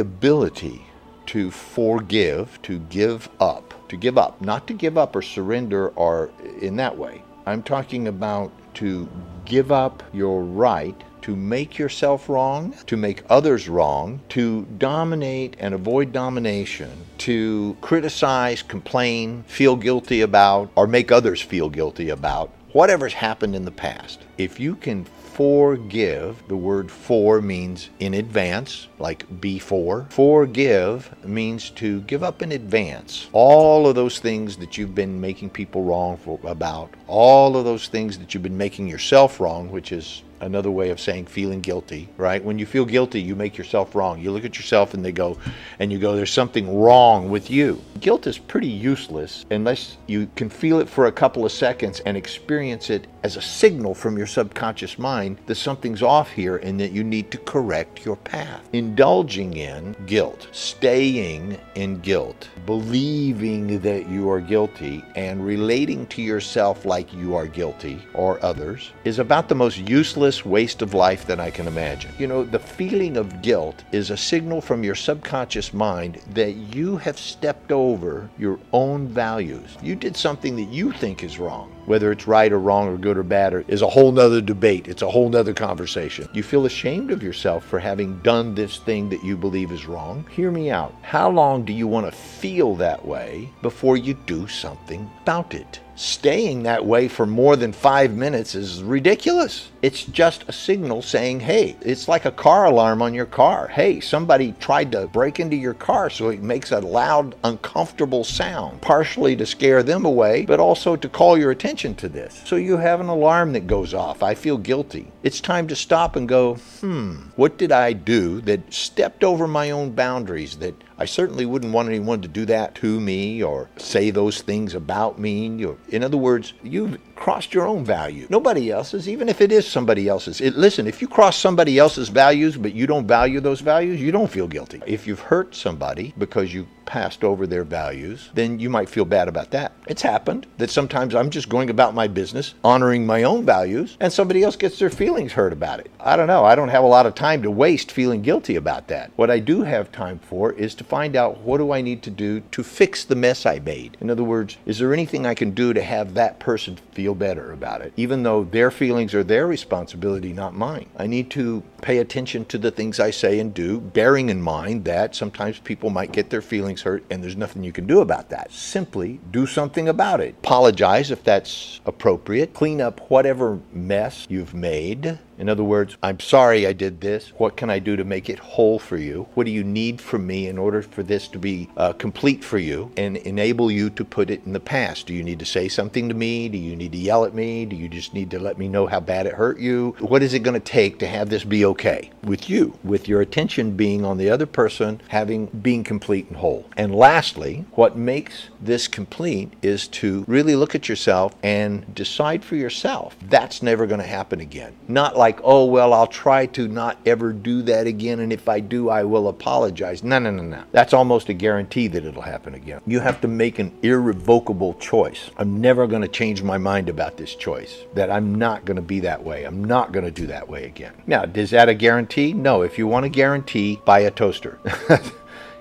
ability to forgive, to give up, not to give up or surrender or in that way. I'm talking about to give up your right to make yourself wrong, to make others wrong, to dominate and avoid domination, to criticize, complain, feel guilty about, or make others feel guilty about whatever's happened in the past. If you can forgive, the word for means in advance, like before. Forgive means to give up in advance. All of those things that you've been making people wrong about, all of those things that you've been making yourself wrong, which is another way of saying feeling guilty, right? When you feel guilty, you make yourself wrong. You look at yourself and you go, there's something wrong with you. Guilt is pretty useless unless you can feel it for a couple of seconds and experience it as a signal from your subconscious mind that something's off here and that you need to correct your path. Indulging in guilt, staying in guilt, believing that you are guilty and relating to yourself like you are guilty or others is about the most useless waste of life that I can imagine. You know, the feeling of guilt is a signal from your subconscious mind that you have stepped over your own values. You did something that you think is wrong. Whether it's right or wrong or good or bad is a whole nother debate. It's a whole nother conversation. You feel ashamed of yourself for having done this thing that you believe is wrong. Hear me out. How long do you want to feel that way before you do something about it? Staying that way for more than 5 minutes is ridiculous. It's just a signal saying, hey, it's like a car alarm on your car. Hey, somebody tried to break into your car, so it makes a loud, uncomfortable sound, partially to scare them away, but also to call your attention to this. So you have an alarm that goes off. I feel guilty. It's time to stop and go, what did I do that stepped over my own boundaries that I certainly wouldn't want anyone to do that to me or say those things about me. In other words, you've crossed your own value. Nobody else's, even if it is somebody else's. Listen, if you cross somebody else's values but you don't value those values, you don't feel guilty. If you've hurt somebody because you passed over their values, then you might feel bad about that. It's happened that sometimes I'm just going about my business, honoring my own values, and somebody else gets their feelings hurt about it. I don't know. I don't have a lot of time to waste feeling guilty about that. What I do have time for is to find out what do I need to do to fix the mess I made. In other words, is there anything I can do to have that person feel better about it, even though their feelings are their responsibility, not mine? I need to pay attention to the things I say and do, bearing in mind that sometimes people might get their feelings hurt and there's nothing you can do about that. Simply do something about it. Apologize if that's appropriate. Clean up whatever mess you've made. In other words, I'm sorry I did this. What can I do to make it whole for you? What do you need from me in order for this to be complete for you and enable you to put it in the past? Do you need to say something to me? Do you need to yell at me? Do you just need to let me know how bad it hurt you? What is it going to take to have this be okay with you? With your attention being on the other person, being complete and whole. And lastly, what makes this complete is to really look at yourself and decide for yourself. That's never going to happen again. Not like, oh, well, I'll try to not ever do that again, and if I do, I will apologize. No. That's almost a guarantee that it'll happen again. You have to make an irrevocable choice. I'm never going to change my mind about this choice, that I'm not going to be that way. I'm not going to do that way again. Now, is that a guarantee? No. If you want a guarantee, buy a toaster.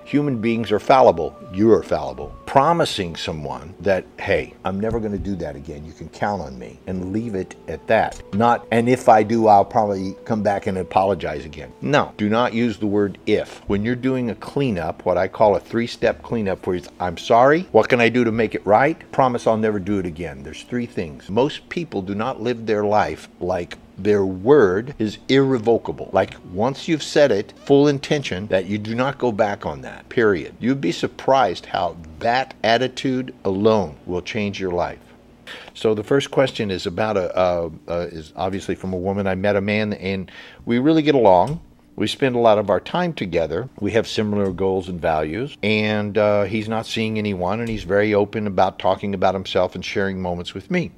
Human beings are fallible. You are fallible. Promising someone that, hey, I'm never going to do that again. You can count on me, and leave it at that. Not, and if I do, I'll probably come back and apologize again. No, do not use the word if. When you're doing a cleanup, what I call a 3-step cleanup, where it's, I'm sorry, what can I do to make it right? Promise I'll never do it again. There's 3 things. Most people do not live their life like their word is irrevocable. Like once you've said it, full intention that you do not go back on that, period. You'd be surprised how that attitude alone will change your life. So the first question is about is obviously from a woman. I met a man and we really get along. We spend a lot of our time together. We have similar goals and values, and he's not seeing anyone, and he's very open about talking about himself and sharing moments with me.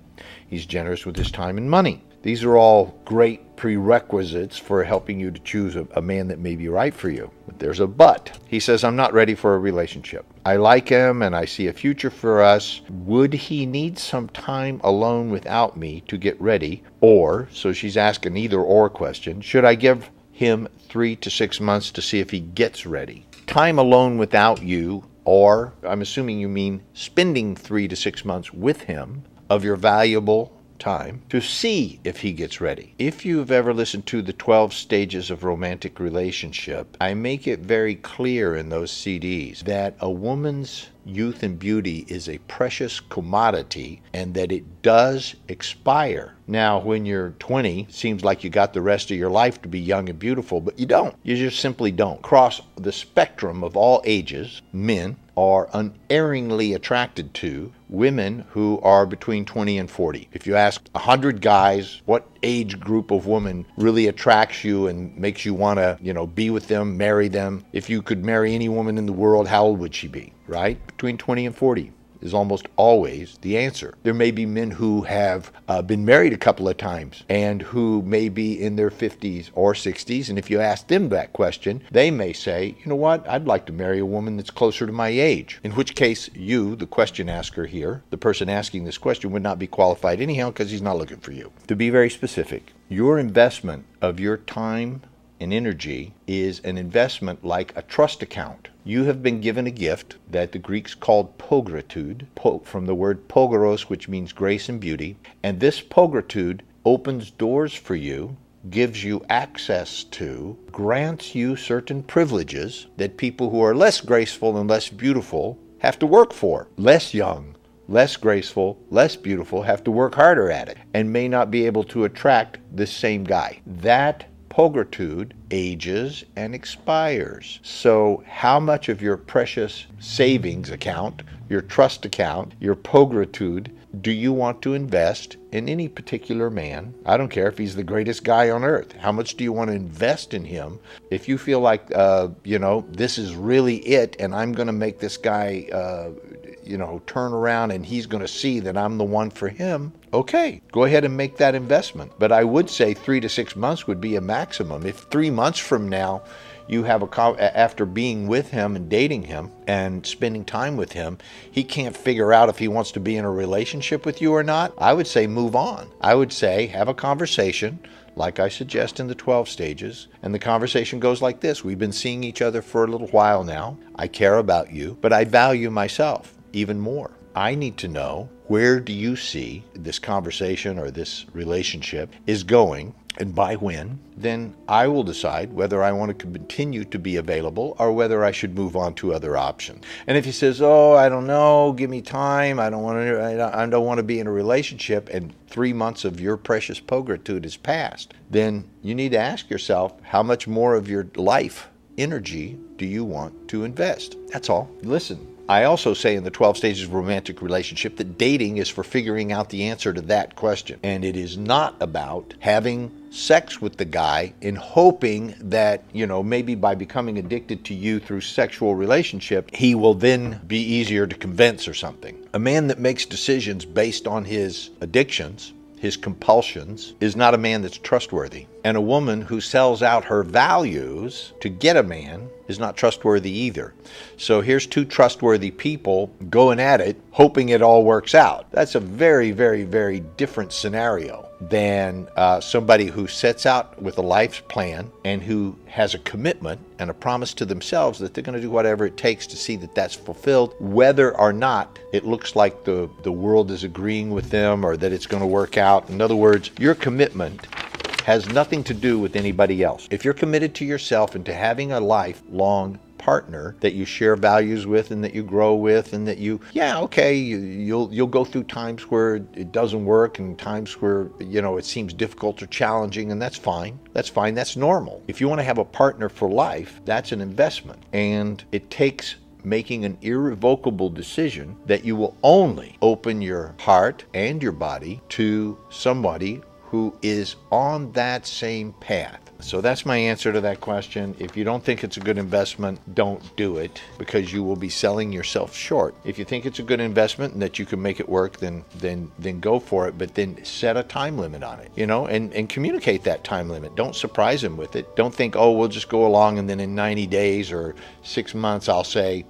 He's generous with his time and money. These are all great prerequisites for helping you to choose a man that may be right for you. But there's a but. He says, I'm not ready for a relationship. I like him and I see a future for us. Would he need some time alone without me to get ready? Or, so she's asking either or question, should I give him 3 to 6 months to see if he gets ready? time alone without you, or I'm assuming you mean spending 3 to 6 months with him of your valuable time to see if he gets ready. If you've ever listened to the 12 stages of romantic relationship, I make it very clear in those CDs that a woman's youth and beauty is a precious commodity and that it does expire. Now, when you're 20, it seems like you got the rest of your life to be young and beautiful, but you don't. You just simply don't. Across the spectrum of all ages, men are unerringly attracted to women who are between 20 and 40. If you ask 100 guys what age group of woman really attracts you and makes you want to, be with them, marry them, if you could marry any woman in the world, how old would she be, right? Between 20 and 40 is almost always the answer. There may be men who have been married a couple of times and who may be in their 50s or 60s, and if you ask them that question, they may say, you know what, I'd like to marry a woman that's closer to my age. In which case, you, the question asker here, the person asking this question, would not be qualified anyhow because he's not looking for you. To be very specific, your investment of your time and energy is an investment like a trust account. You have been given a gift that the Greeks called pogratude, from the word pogoros, which means grace and beauty. And this pogratude opens doors for you, gives you access to, grants you certain privileges that people who are less graceful and less beautiful have to work for. Less young, less graceful, less beautiful have to work harder at it and may not be able to attract the same guy. That pogratude ages and expires. So how much of your precious savings account, your trust account, your pogratude do you want to invest in any particular man? I don't care if he's the greatest guy on earth. How much do you want to invest in him? If you feel like, this is really it and I'm going to make this guy, turn around and he's going to see that I'm the one for him, okay, go ahead and make that investment. But I would say 3 to 6 months would be a maximum. If 3 months from now you have after being with him and dating him and spending time with him, he can't figure out if he wants to be in a relationship with you or not, I would say move on. I would say have a conversation like I suggest in the 12 stages. And the conversation goes like this. We've been seeing each other for a little while now. I care about you, but I value myself even more. I need to know, where do you see this conversation or this relationship is going, and by when? Then I will decide whether I want to continue to be available or whether I should move on to other options. And if he says, oh, I don't know, give me time, I don't want to be in a relationship, and 3 months of your precious pogratude has passed, then you need to ask yourself, how much more of your life energy do you want to invest? That's all. Listen, I also say in the 12 stages of romantic relationship that dating is for figuring out the answer to that question. And it is not about having sex with the guy in hoping that, maybe by becoming addicted to you through sexual relationship, he will then be easier to convince or something. A man that makes decisions based on his addictions, his compulsions, is not a man that's trustworthy. And a woman who sells out her values to get a man is not trustworthy either. So here's two trustworthy people going at it, hoping it all works out. That's a very, very, very different scenario than somebody who sets out with a life plan and who has a commitment and a promise to themselves that they're going to do whatever it takes to see that that's fulfilled, whether or not it looks like the world is agreeing with them or that it's going to work out. In other words, your commitment has nothing to do with anybody else. If you're committed to yourself and to having a lifelong partner that you share values with and that you grow with and that you'll go through times where it doesn't work and times where, it seems difficult or challenging, and that's fine. That's fine. That's normal. If you want to have a partner for life, that's an investment. And it takes making an irrevocable decision that you will only open your heart and your body to somebody who is on that same path. So that's my answer to that question. If you don't think it's a good investment, don't do it, because you will be selling yourself short. If you think it's a good investment and that you can make it work, then go for it, but then set a time limit on it, and communicate that time limit. Don't surprise him with it. Don't think, oh, we'll just go along and then in 90 days or 6 months I'll say,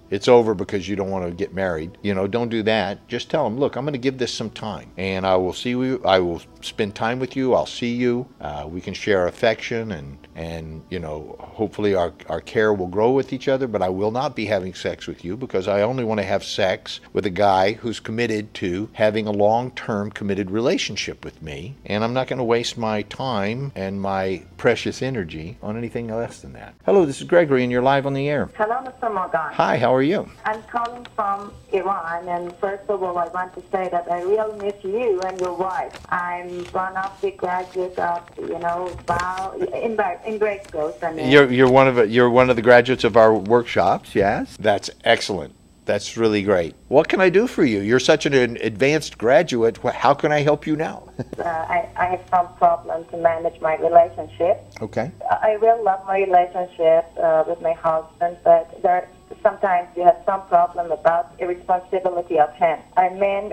it's over because you don't want to get married. Don't do that. Just tell him, look, I'm going to give this some time and I will see you. I will spend time with you. I'll see you. We can share affection. affection and you know, hopefully our care will grow with each other, but I will not be having sex with you because I only want to have sex with a guy who's committed to having a long-term committed relationship with me, and I'm not going to waste my time and my precious energy on anything less than that. Hello, this is Gregory, and you're live on the air. Hello, Mr. Morgan. Hi, how are you? I'm calling from Iran, and first of all, I want to say that I really miss you and your wife. I'm one of the graduates of, you know, in grade school. You're one of the graduates of our workshops, yes? That's excellent. That's really great. What can I do for you? You're such an advanced graduate. How can I help you now? I have some problem to manage my relationship. Okay. I really love my relationship with my husband, but sometimes we have some problem about irresponsibility of him. I mean,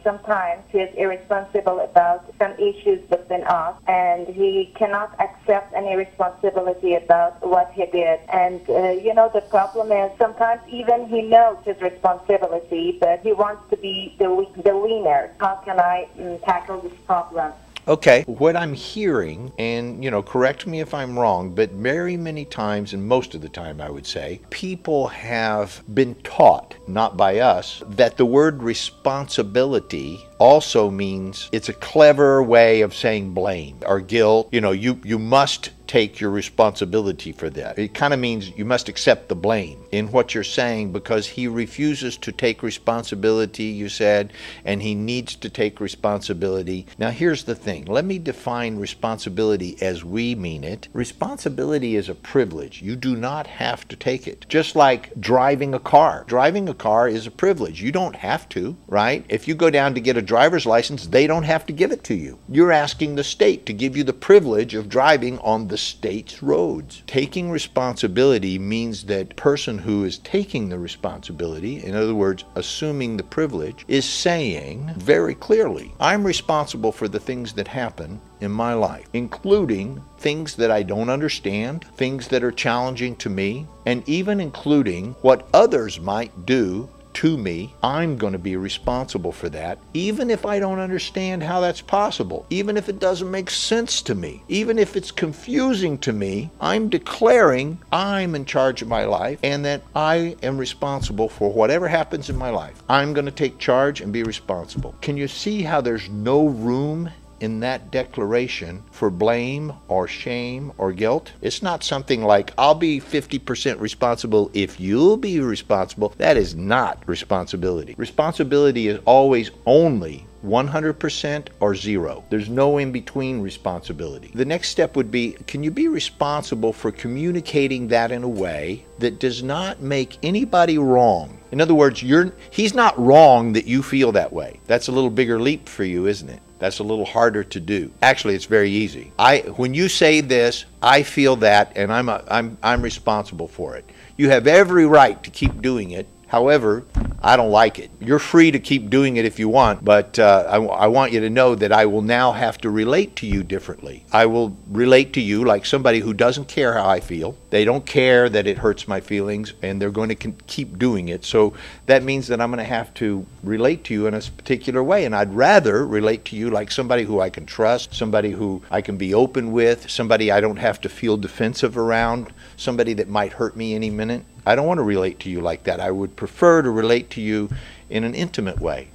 sometimes he is irresponsible about some issues between us, and he cannot accept any responsibility about what he did. And, you know, the problem is sometimes even he knows his responsibility, but he wants to be the winner. How can I tackle this problem? Okay, what I'm hearing, and you know, correct me if I'm wrong, but very many times, and most of the time I would say, people have been taught, not by us, that the word responsibility also means it's a clever way of saying blame or guilt. You know, you must take your responsibility for that. It kind of means you must accept the blame in what you're saying because he refuses to take responsibility, you said, and he needs to take responsibility. Now here's the thing. Let me define responsibility as we mean it. Responsibility is a privilege. You do not have to take it. Just like driving a car. Driving a car is a privilege. You don't have to, right? If you go down to get a driver's license, they don't have to give it to you. You're asking the state to give you the privilege of driving on the state's roads. Taking responsibility means that person who is taking the responsibility, in other words, assuming the privilege, is saying very clearly, I'm responsible for the things that happen in my life, including things that I don't understand, things that are challenging to me, and even including what others might do to me. I'm going to be responsible for that, even if I don't understand how that's possible, even if it doesn't make sense to me, even if it's confusing to me. I'm declaring I'm in charge of my life and that I am responsible for whatever happens in my life. I'm going to take charge and be responsible. Can you see how there's no room in that declaration for blame or shame or guilt? It's not something like, I'll be 50% responsible if you'll be responsible. That is not responsibility. Responsibility is always only 100% or zero. There's no in between responsibility. The next step would be, can you be responsible for communicating that in a way that does not make anybody wrong? In other words, he's not wrong that you feel that way. That's a little bigger leap for you, isn't it? That's a little harder to do. Actually, it's very easy. When you say this, I feel that, and I'm responsible for it. You have every right to keep doing it. However, I don't like it. You're free to keep doing it if you want, but I want you to know that I will now have to relate to you differently. I will relate to you like somebody who doesn't care how I feel. They don't care that it hurts my feelings, and they're going to keep doing it. So that means that I'm going to have to relate to you in a particular way, and I'd rather relate to you like somebody who I can trust, somebody who I can be open with, somebody I don't have to feel defensive around, somebody that might hurt me any minute. I don't want to relate to you like that. I would prefer to relate to you in an intimate way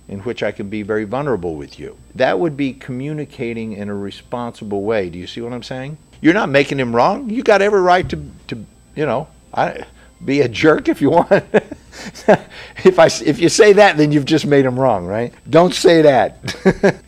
in which I can be very vulnerable with you. That would be communicating in a responsible way. Do you see what I'm saying? You're not making him wrong. You got every right to you know, be a jerk if you want. If you say that, then you've just made him wrong, right? Don't say that.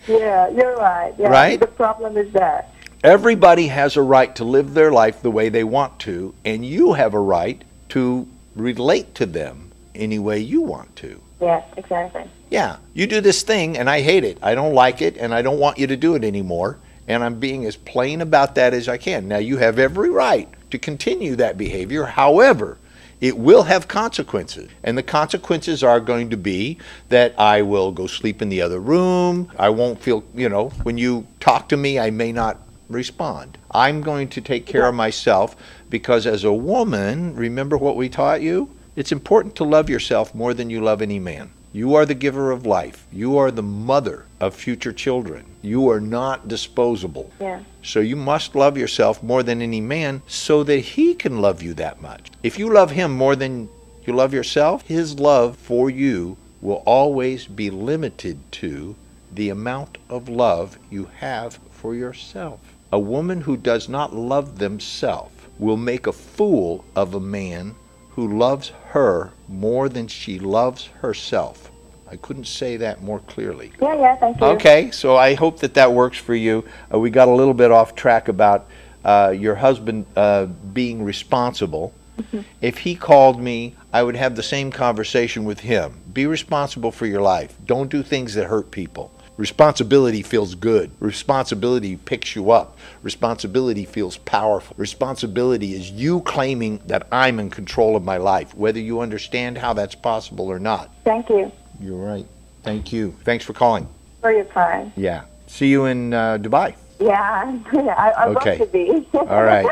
Yeah, you're right. Yeah, right? The problem is that everybody has a right to live their life the way they want to, and you have a right to relate to them any way you want to. Yeah, exactly. Yeah, you do this thing and I hate it. I don't like it and I don't want you to do it anymore. And I'm being as plain about that as I can. Now, you have every right to continue that behavior. However, it will have consequences. And the consequences are going to be that I will go sleep in the other room. I won't feel, you know, when you talk to me, I may not respond. I'm going to take care of myself because as a woman, remember what we taught you? It's important to love yourself more than you love any man. You are the giver of life. You are the mother of future children. You are not disposable. Yeah. So you must love yourself more than any man so that he can love you that much. If you love him more than you love yourself, his love for you will always be limited to the amount of love you have for yourself. A woman who does not love themselves will make a fool of a man who loves her more than she loves herself. I couldn't say that more clearly. Yeah, thank you. Okay, so I hope that that works for you. We got a little bit off track about your husband being responsible. If he called me, I would have the same conversation with him. Be responsible for your life. Don't do things that hurt people. Responsibility feels good. Responsibility picks you up. Responsibility feels powerful. Responsibility is you claiming that I'm in control of my life, whether you understand how that's possible or not. Thank you. You're right. Thank you. Thanks for calling. For your time. Yeah. See you in Dubai. Yeah, I want Okay. to be. All right.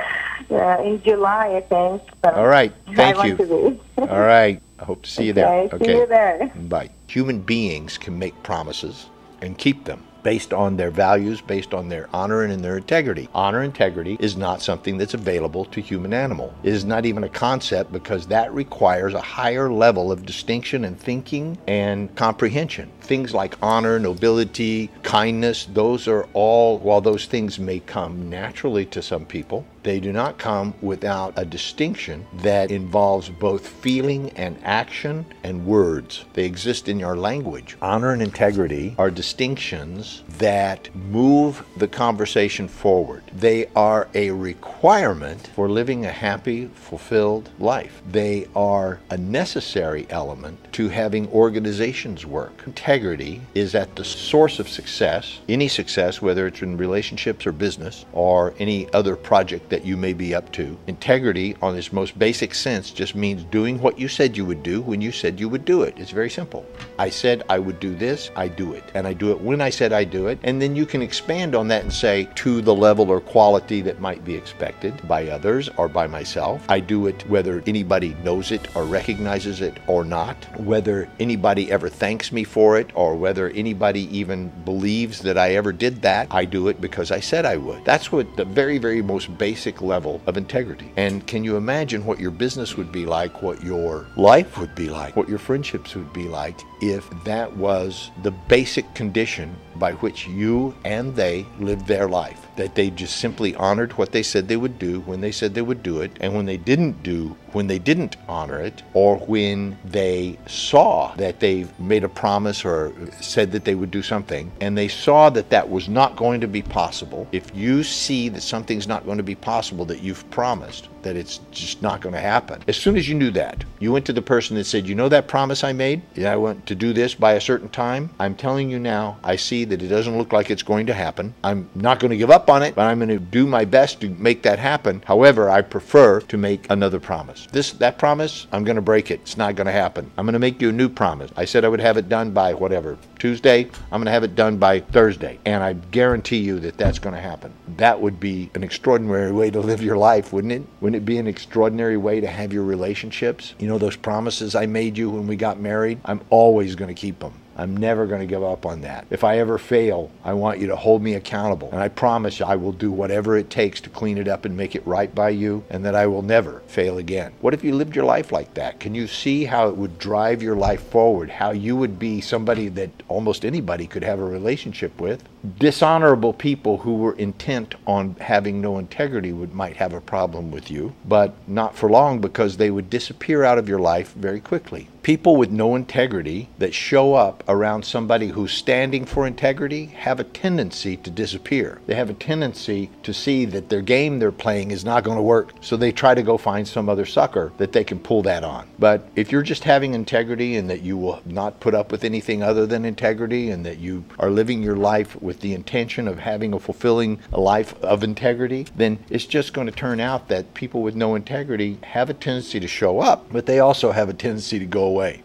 Yeah, in July, I think. So All right. Thank I you. want to be. All right. I hope to see you there. Okay, see you there. Bye. Human beings can make promises and keep them based on their values, based on their honor and in their integrity. Honor and integrity is not something that's available to human animal. It is not even a concept because that requires a higher level of distinction and thinking and comprehension. Things like honor, nobility, kindness, those are all, while those things may come naturally to some people, they do not come without a distinction that involves both feeling and action and words. They exist in your language. Honor and integrity are distinctions that move the conversation forward. They are a requirement for living a happy, fulfilled life. They are a necessary element to having organizations work. Integrity is at the source of success, any success, whether it's in relationships or business or any other project that you may be up to. Integrity, on its most basic sense, just means doing what you said you would do when you said you would do it. It's very simple. I said I would do this, I do it. And I do it when I said I do it. And then you can expand on that and say, to the level or quality that might be expected by others or by myself. I do it whether anybody knows it or recognizes it or not, whether anybody ever thanks me for it or whether anybody even believes that I ever did that. I do it because I said I would. That's what the very, very most basic level of integrity. And can you imagine what your business would be like, what your life would be like, what your friendships would be like if that was the basic condition by which you and they lived their life? That they just simply honored what they said they would do when they said they would do it, and when they didn't honor it, or when they saw that they made a promise or said that they would do something, and they saw that that was not going to be possible. If you see that something's not going to be possible that you've promised, that it's just not going to happen. As soon as you knew that, you went to the person that said, you know that promise I made? I want to do this by a certain time. I'm telling you now, I see that it doesn't look like it's going to happen. I'm not going to give up on it, but I'm going to do my best to make that happen. However, I prefer to make another promise. That promise, I'm going to break it. It's not going to happen. I'm going to make you a new promise. I said I would have it done by whatever, Tuesday. I'm going to have it done by Thursday. And I guarantee you that that's going to happen. That would be an extraordinary way to live your life, wouldn't it? Wouldn't it be an extraordinary way to have your relationships? You know, those promises I made you when we got married, I'm always going to keep them. I'm never going to give up on that. If I ever fail, I want you to hold me accountable. And I promise you I will do whatever it takes to clean it up and make it right by you, and that I will never fail again. What if you lived your life like that? Can you see how it would drive your life forward? How you would be somebody that almost anybody could have a relationship with? Dishonorable people who were intent on having no integrity might have a problem with you, but not for long, because they would disappear out of your life very quickly. People with no integrity that show up around somebody who's standing for integrity have a tendency to disappear. They have a tendency to see that their game they're playing is not going to work, so they try to go find some other sucker that they can pull that on. But if you're just having integrity and that you will not put up with anything other than integrity, and that you are living your life with the intention of having a fulfilling life of integrity, then it's just going to turn out that people with no integrity have a tendency to show up, but they also have a tendency to go away.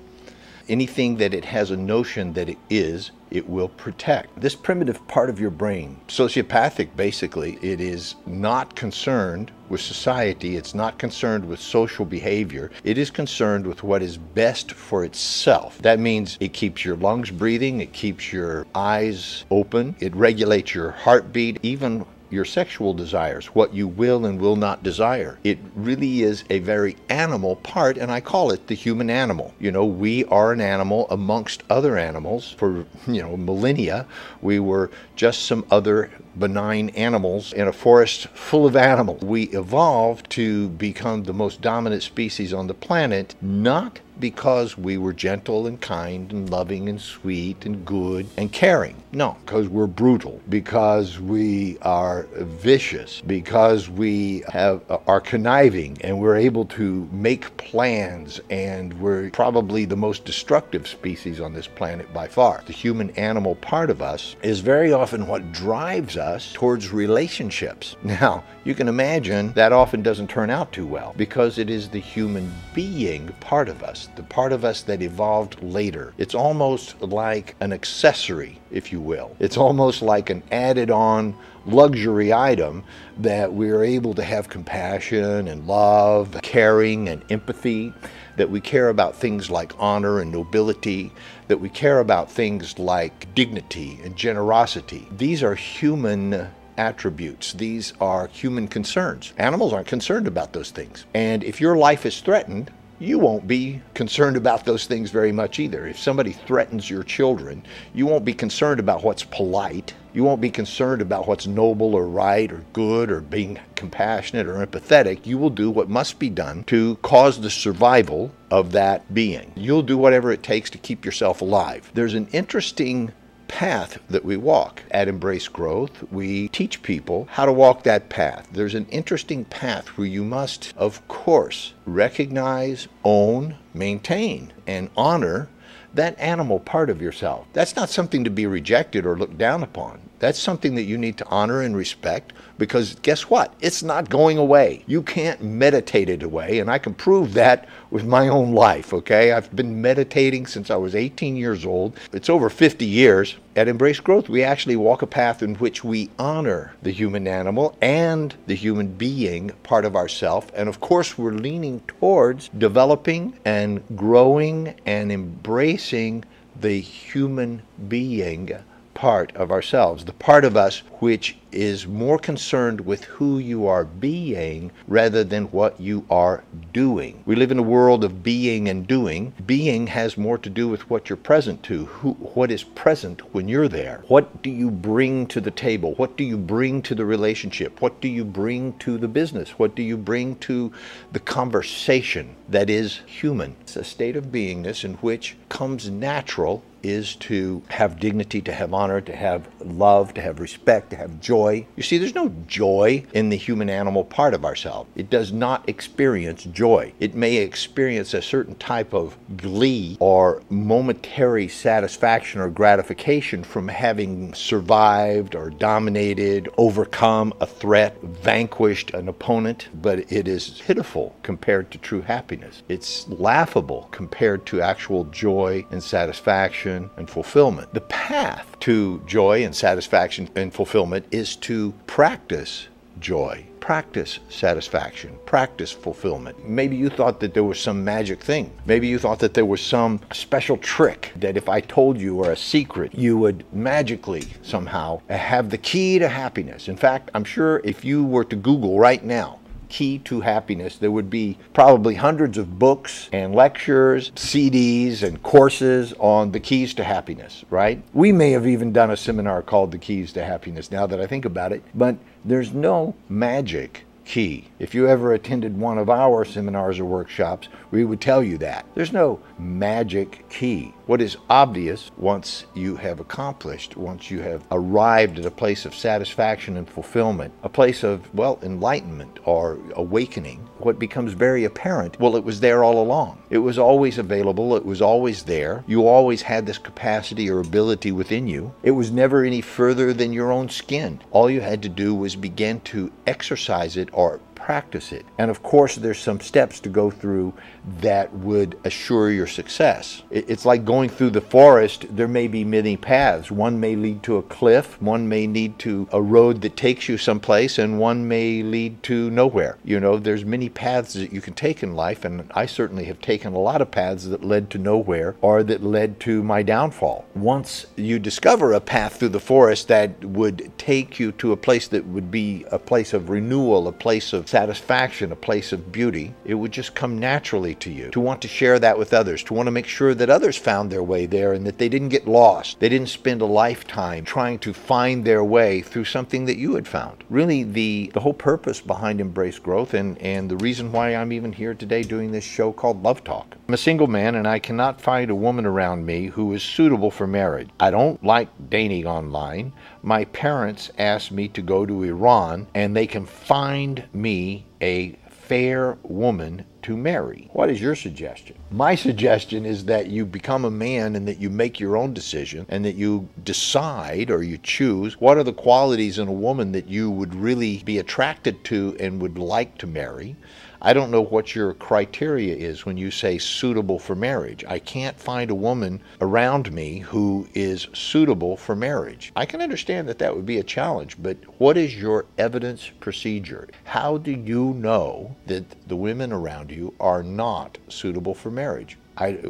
Anything that it has a notion that it is, it will protect. This primitive part of your brain, sociopathic basically, it is not concerned with society, it's not concerned with social behavior, it is concerned with what is best for itself. That means it keeps your lungs breathing, it keeps your eyes open, it regulates your heartbeat, even your sexual desires, what you will and will not desire. It really is a very animal part, and I call it the human animal. You know, we are an animal amongst other animals. For, millennia, we were just some other benign animals in a forest full of animals. We evolved to become the most dominant species on the planet, not because we were gentle and kind and loving and sweet and good and caring. No, because we're brutal, because we are vicious, because we are conniving, and we're able to make plans, and we're probably the most destructive species on this planet by far. The human animal part of us is very often what drives us towards relationships. Now, you can imagine that often doesn't turn out too well, because it is the human being part of us, the part of us that evolved later. It's almost like an accessory, if you will. It's almost like an added on luxury item that we're able to have compassion and love, caring and empathy, that we care about things like honor and nobility, that we care about things like dignity and generosity. These are human attributes. These are human concerns. Animals aren't concerned about those things. And if your life is threatened, you won't be concerned about those things very much either. If somebody threatens your children, you won't be concerned about what's polite. You won't be concerned about what's noble or right or good or being compassionate or empathetic. You will do what must be done to cause the survival of that being. You'll do whatever it takes to keep yourself alive. There's an interesting path that we walk at Embrace Growth. We teach people how to walk that path. There's an interesting path where you must, of course, recognize, own, maintain, and honor that animal part of yourself. That's not something to be rejected or looked down upon. That's something that you need to honor and respect, because guess what? It's not going away. You can't meditate it away, and I can prove that with my own life, okay? I've been meditating since I was 18 years old. It's over 50 years. At Embrace Growth, we actually walk a path in which we honor the human animal and the human being part of ourself. And of course, we're leaning towards developing and growing and embracing the human being part of ourselves, the part of us which is more concerned with who you are being rather than what you are doing. We live in a world of being and doing. Being has more to do with what you're present to, what is present when you're there. What do you bring to the table? What do you bring to the relationship? What do you bring to the business? What do you bring to the conversation that is human? It's a state of beingness in which comes natural is to have dignity, to have honor, to have love, to have respect, to have joy. You see, there's no joy in the human animal part of ourselves. It does not experience joy. It may experience a certain type of glee or momentary satisfaction or gratification from having survived or dominated, overcome a threat, vanquished an opponent, but it is pitiful compared to true happiness. It's laughable compared to actual joy and satisfaction and fulfillment. The path to joy and satisfaction and fulfillment is to practice joy, practice satisfaction, practice fulfillment. Maybe you thought that there was some magic thing. Maybe you thought that there was some special trick that if I told you, or a secret, you would magically somehow have the key to happiness. In fact, I'm sure if you were to Google right now, key to happiness, there would be probably hundreds of books and lectures, CDs and courses on the keys to happiness, right? We may have even done a seminar called The Keys to Happiness, now that I think about it, but there's no magic key. If you ever attended one of our seminars or workshops, we would tell you that. There's no magic key. What is obvious once you have accomplished, once you have arrived at a place of satisfaction and fulfillment, a place of, well, enlightenment or awakening, what becomes very apparent, well, it was there all along. It was always available. It was always there. You always had this capacity or ability within you. It was never any further than your own skin. All you had to do was begin to exercise it or practice it. And of course, there's some steps to go through that would assure your success. It's like going through the forest. There may be many paths. One may lead to a cliff, one may lead to a road that takes you someplace, and one may lead to nowhere. You know, there's many paths that you can take in life, and I certainly have taken a lot of paths that led to nowhere or that led to my downfall. Once you discover a path through the forest that would take you to a place that would be a place of renewal, a place of satisfaction, a place of beauty, it would just come naturally to you to want to share that with others, to want to make sure that others found their way there and that they didn't get lost. They didn't spend a lifetime trying to find their way through something that you had found. Really, the whole purpose behind Embrace Growth and the reason why I'm even here today doing this show called Love Talk. I'm a single man and I cannot find a woman around me who is suitable for marriage. I don't like dating online. My parents asked me to go to Iran and they can find me a fair woman to marry. What is your suggestion? My suggestion is that you become a man and that you make your own decision and that you decide or you choose what are the qualities in a woman that you would really be attracted to and would like to marry. I don't know what your criteria is when you say suitable for marriage. I can't find a woman around me who is suitable for marriage. I can understand that that would be a challenge, but what is your evidence procedure? How do you know that the women around you are not suitable for marriage?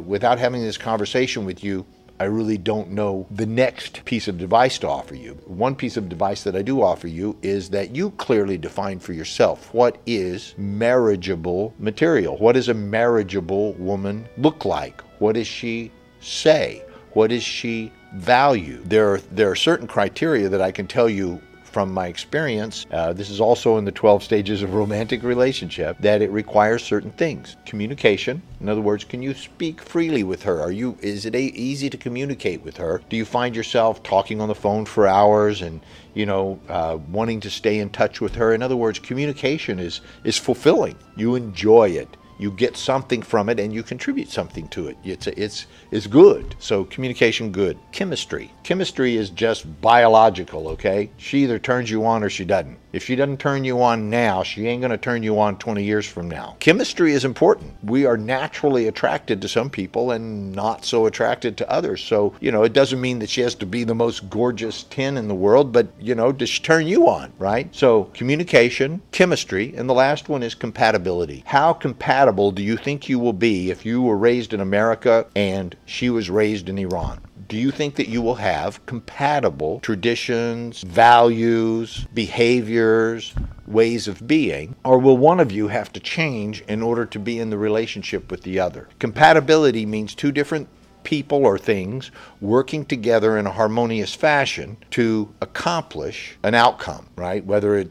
Without having this conversation with you, I really don't know the next piece of advice to offer you. One piece of advice that I do offer you is that you clearly define for yourself what is marriageable material. What does a marriageable woman look like? What does she say? What does she value? There are certain criteria that I can tell you from my experience, this is also in the 12 stages of romantic relationship, that it requires certain things. Communication. In other words, can you speak freely with her? Is it easy to communicate with her? Do you find yourself talking on the phone for hours and, wanting to stay in touch with her? In other words, communication is fulfilling. You enjoy it. You get something from it and you contribute something to it. It's good. So communication, good. Chemistry. Chemistry is just biological, okay? She either turns you on or she doesn't. If she doesn't turn you on now, she ain't going to turn you on 20 years from now. Chemistry is important. We are naturally attracted to some people and not so attracted to others. So, it doesn't mean that she has to be the most gorgeous 10 in the world, but, does she turn you on, right? So communication, chemistry, and the last one is compatibility. How compatible do you think you will be if you were raised in America and she was raised in Iran? Do you think that you will have compatible traditions, values, behaviors, ways of being, or will one of you have to change in order to be in the relationship with the other? Compatibility means two different people or things working together in a harmonious fashion to accomplish an outcome, right?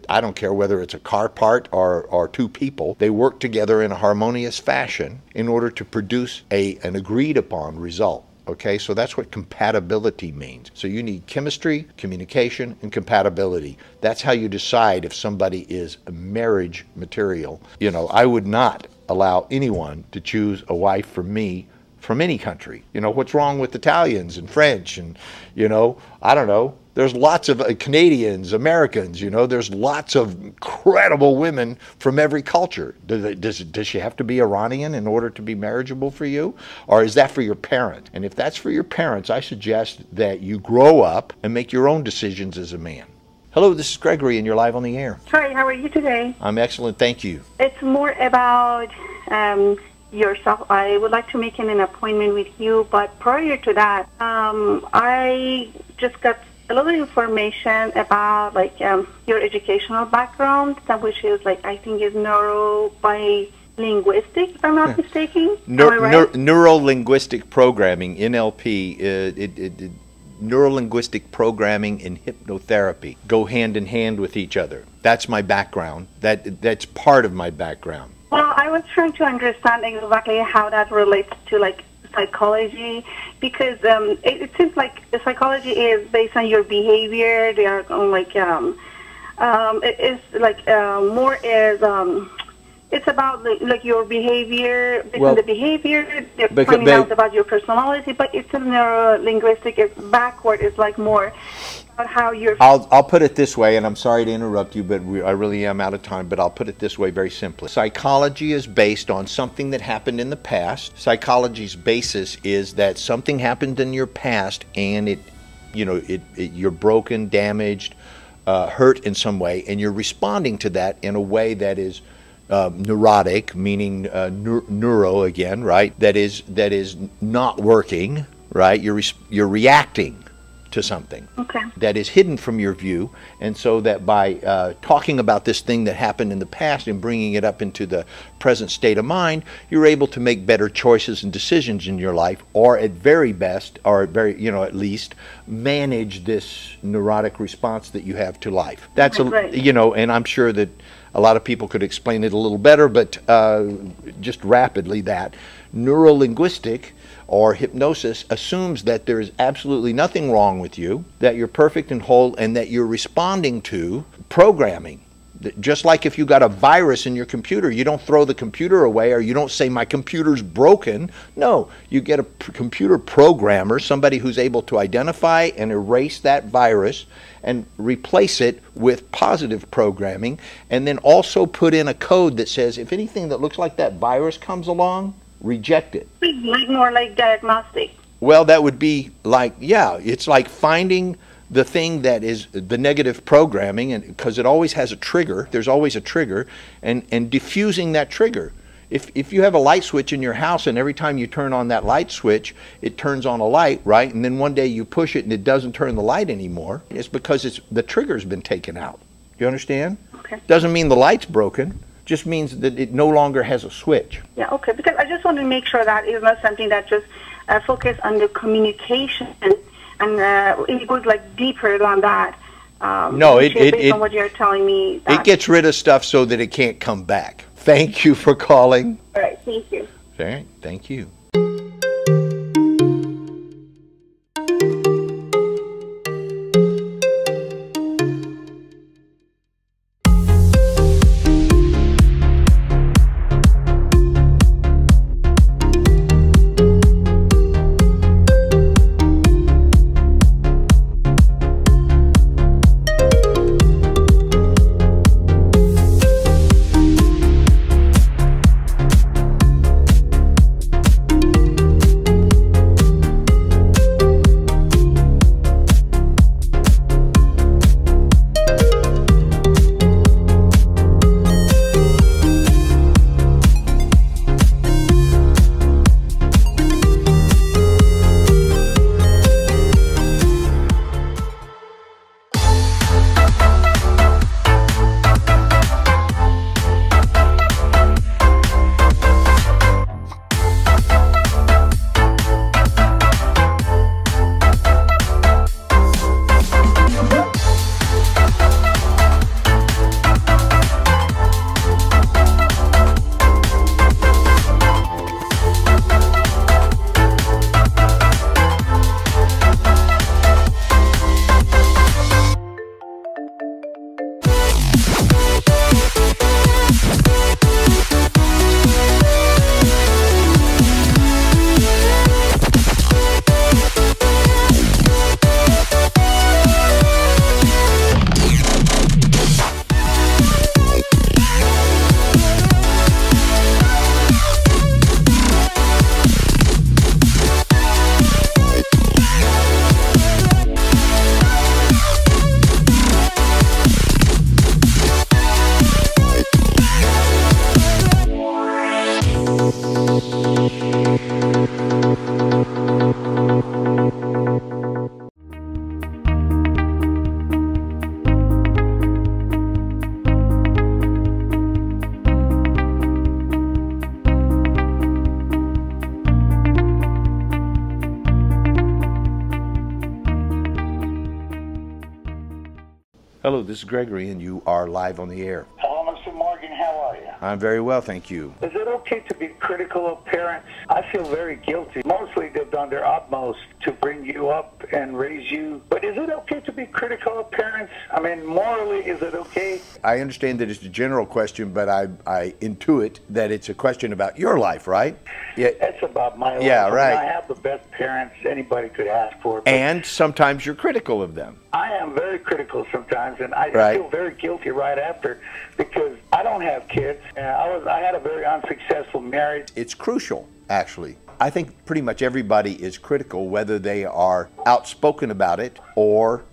I don't care whether it's a car part or two people, they work together in a harmonious fashion in order to produce an agreed upon result. Okay, so that's what compatibility means. So you need chemistry, communication, and compatibility. That's how you decide if somebody is marriage material. I would not allow anyone to choose a wife for me from any country. What's wrong with Italians and French and, I don't know. There's lots of Canadians, Americans, there's lots of incredible women from every culture. Does she have to be Iranian in order to be marriageable for you? Or is that for your parents? And if that's for your parents, I suggest that you grow up and make your own decisions as a man. Hello, this is Gregory and you're live on the air. Hi, how are you today? I'm excellent, thank you. It's more about yourself. I would like to make an appointment with you, but prior to that, I just got a little information about your educational background, which is I think is neurolinguistic, if I'm not mistaken. NeuroLinguistic Programming, NLP, NeuroLinguistic Programming and hypnotherapy go hand in hand with each other. That's my background. That's part of my background. Well, I was trying to understand exactly how that relates to psychology, because it seems like the psychology is based on your behavior. They are it's about like your behavior, based on the behavior, they're finding out about your personality, but it's a neuro-linguistic, it's backward, it's like more about how you're... I'll put it this way, and I'm sorry to interrupt you, but I really am out of time, but I'll put it this way very simply. Psychology is based on something that happened in the past. Psychology's basis is that something happened in your past and you're broken, damaged, hurt in some way, and you're responding to that in a way that is neurotic, meaning neuro again, right? That is not working, right? You're reacting to something that is hidden from your view, and so that by talking about this thing that happened in the past and bringing it up into the present state of mind, you're able to make better choices and decisions in your life, or at very best, or at least manage this neurotic response that you have to life. That's and I'm sure that a lot of people could explain it a little better, but just rapidly, that NeuroLinguistic or hypnosis assumes that there is absolutely nothing wrong with you, that you're perfect and whole, and that you're responding to programming. Just like if you got a virus in your computer, you don't throw the computer away, or you don't say my computer's broken. No, you get a computer programmer, somebody who's able to identify and erase that virus and replace it with positive programming, and then also put in a code that says if anything that looks like that virus comes along, reject it. More like diagnostic. Well, that would be like, it's like finding the thing that is the negative programming, and because it always has a trigger, there's always a trigger, and diffusing that trigger. If you have a light switch in your house and every time you turn on that light switch, it turns on a light, right? And then one day you push it and it doesn't turn the light anymore, it's because the trigger's been taken out. You understand? Okay. Doesn't mean the light's broken. Just means that it no longer has a switch. Yeah, okay, because I just want to make sure that it's not something that just focus on the communication, and it goes like deeper than that. No, based on what you're telling me. It gets rid of stuff so that it can't come back. Thank you for calling. All right, thank you. All right, thank you. Hello, this is Gregory, and you are live on the air. Hello, Mr. Morgan. How are you? I'm very well, thank you. Is it okay to be critical of parents? I feel very guilty. Mostly they've done their utmost to bring you up and raise you. But is it okay to be critical of parents? I mean, morally, is it okay? I understand that it's a general question, but I intuit that it's a question about your life, right? Yeah. It's about my life. Yeah, right. I mean, I have the best parents anybody could ask for. And sometimes you're critical of them. I am very critical sometimes, and I Right. feel very guilty right after because I don't have kids. And I had a very unsuccessful marriage. It's crucial, actually. I think pretty much everybody is critical, whether they are outspoken about it or,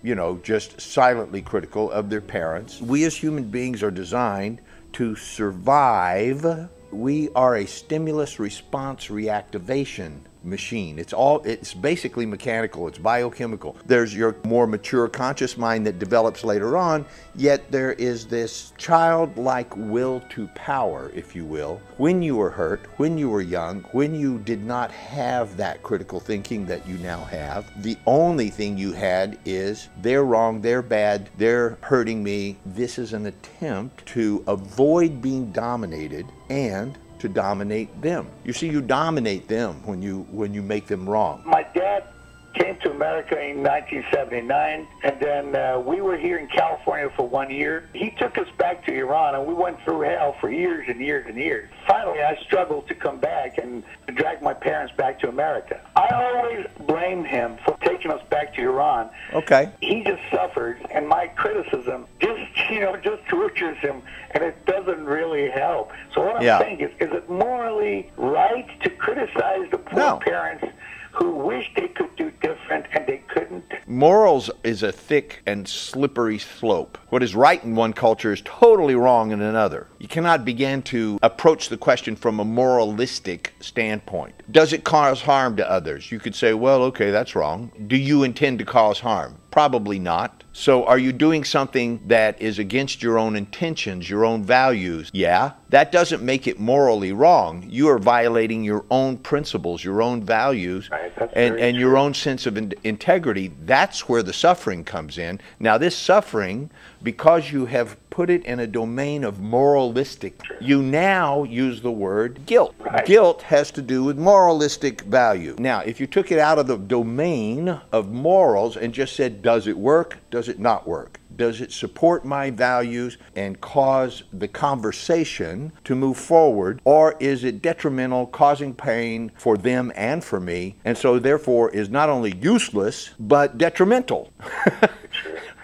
just silently critical of their parents. We as human beings are designed to survive. We are a stimulus response reactivation machine. It's basically mechanical, it's biochemical. There's your more mature conscious mind that develops later on, yet there is this childlike will to power, if you will. When you were hurt, when you were young, when you did not have that critical thinking that you now have, the only thing you had is, they're wrong, they're bad, they're hurting me. This is an attempt to avoid being dominated and to dominate them. You see, you dominate them when you make them wrong. My dad came to America in 1979, and then we were here in California for 1 year. He took us back to Iran, and we went through hell for years and years and years. Finally, I struggled to come back and to drag my parents back to America. I always blame him for taking us back to Iran. Okay. He just suffers, and my criticism just tortures him, and it doesn't really help. So what I'm saying is it morally right to criticize the poor parents who wish they could do different and they couldn't? Morals is a thick and slippery slope. What is right in one culture is totally wrong in another. You cannot begin to approach the question from a moralistic standpoint. Does it cause harm to others? You could say, well, okay, that's wrong. Do you intend to cause harm? Probably not. So are you doing something that is against your own intentions, your own values? Yeah. That doesn't make it morally wrong. You are violating your own principles, your own values, right, and your own sense of integrity. That's where the suffering comes in. Now, this suffering, because you have put it in a domain of moralistic, you now use the word guilt. Right. Guilt has to do with moralistic value. Now, if you took it out of the domain of morals and just said, does it work? Does it not work? Does it support my values and cause the conversation to move forward? Or is it detrimental, causing pain for them and for me, and so therefore is not only useless, but detrimental?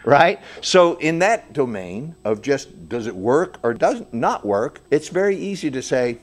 Right? So in that domain of just does it work or does it not work, it's very easy to say,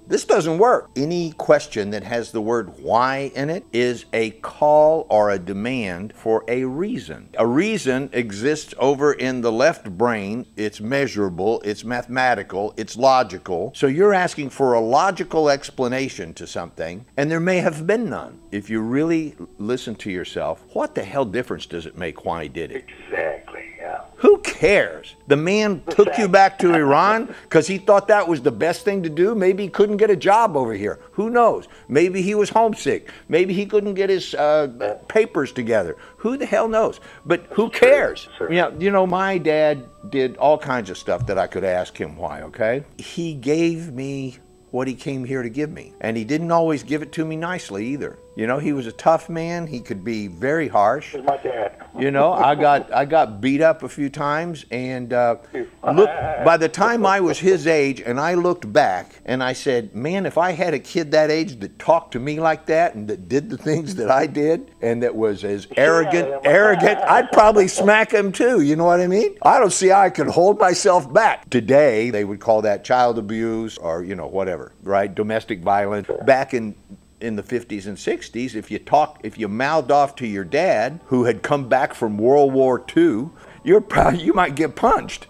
this doesn't work. Any question that has the word why in it is a call or a demand for a reason. A reason exists over in the left brain. It's measurable, it's mathematical, it's logical. So you're asking for a logical explanation to something, and there may have been none. If you really listen to yourself, what the hell difference does it make why he did it? Exactly, yeah. Who cares? The man took you back to Iran because he thought that was the best thing to do. Maybe he couldn't get a job over here. Who knows? Maybe he was homesick. Maybe he couldn't get his papers together. Who the hell knows? But who cares? My dad did all kinds of stuff that I could ask him why, okay? He gave me what he came here to give me. And he didn't always give it to me nicely either. He was a tough man. He could be very harsh. My dad. I got beat up a few times, and look, by the time I was his age, and I looked back and I said, man, if I had a kid that age that talked to me like that and that did the things that I did and that was as arrogant, I'd probably smack him too. You know what I mean? I don't see how I could hold myself back. Today, they would call that child abuse or, whatever, right? Domestic violence. Back in the 50s and 60s, if you mouthed off to your dad, who had come back from World War II, you might get punched.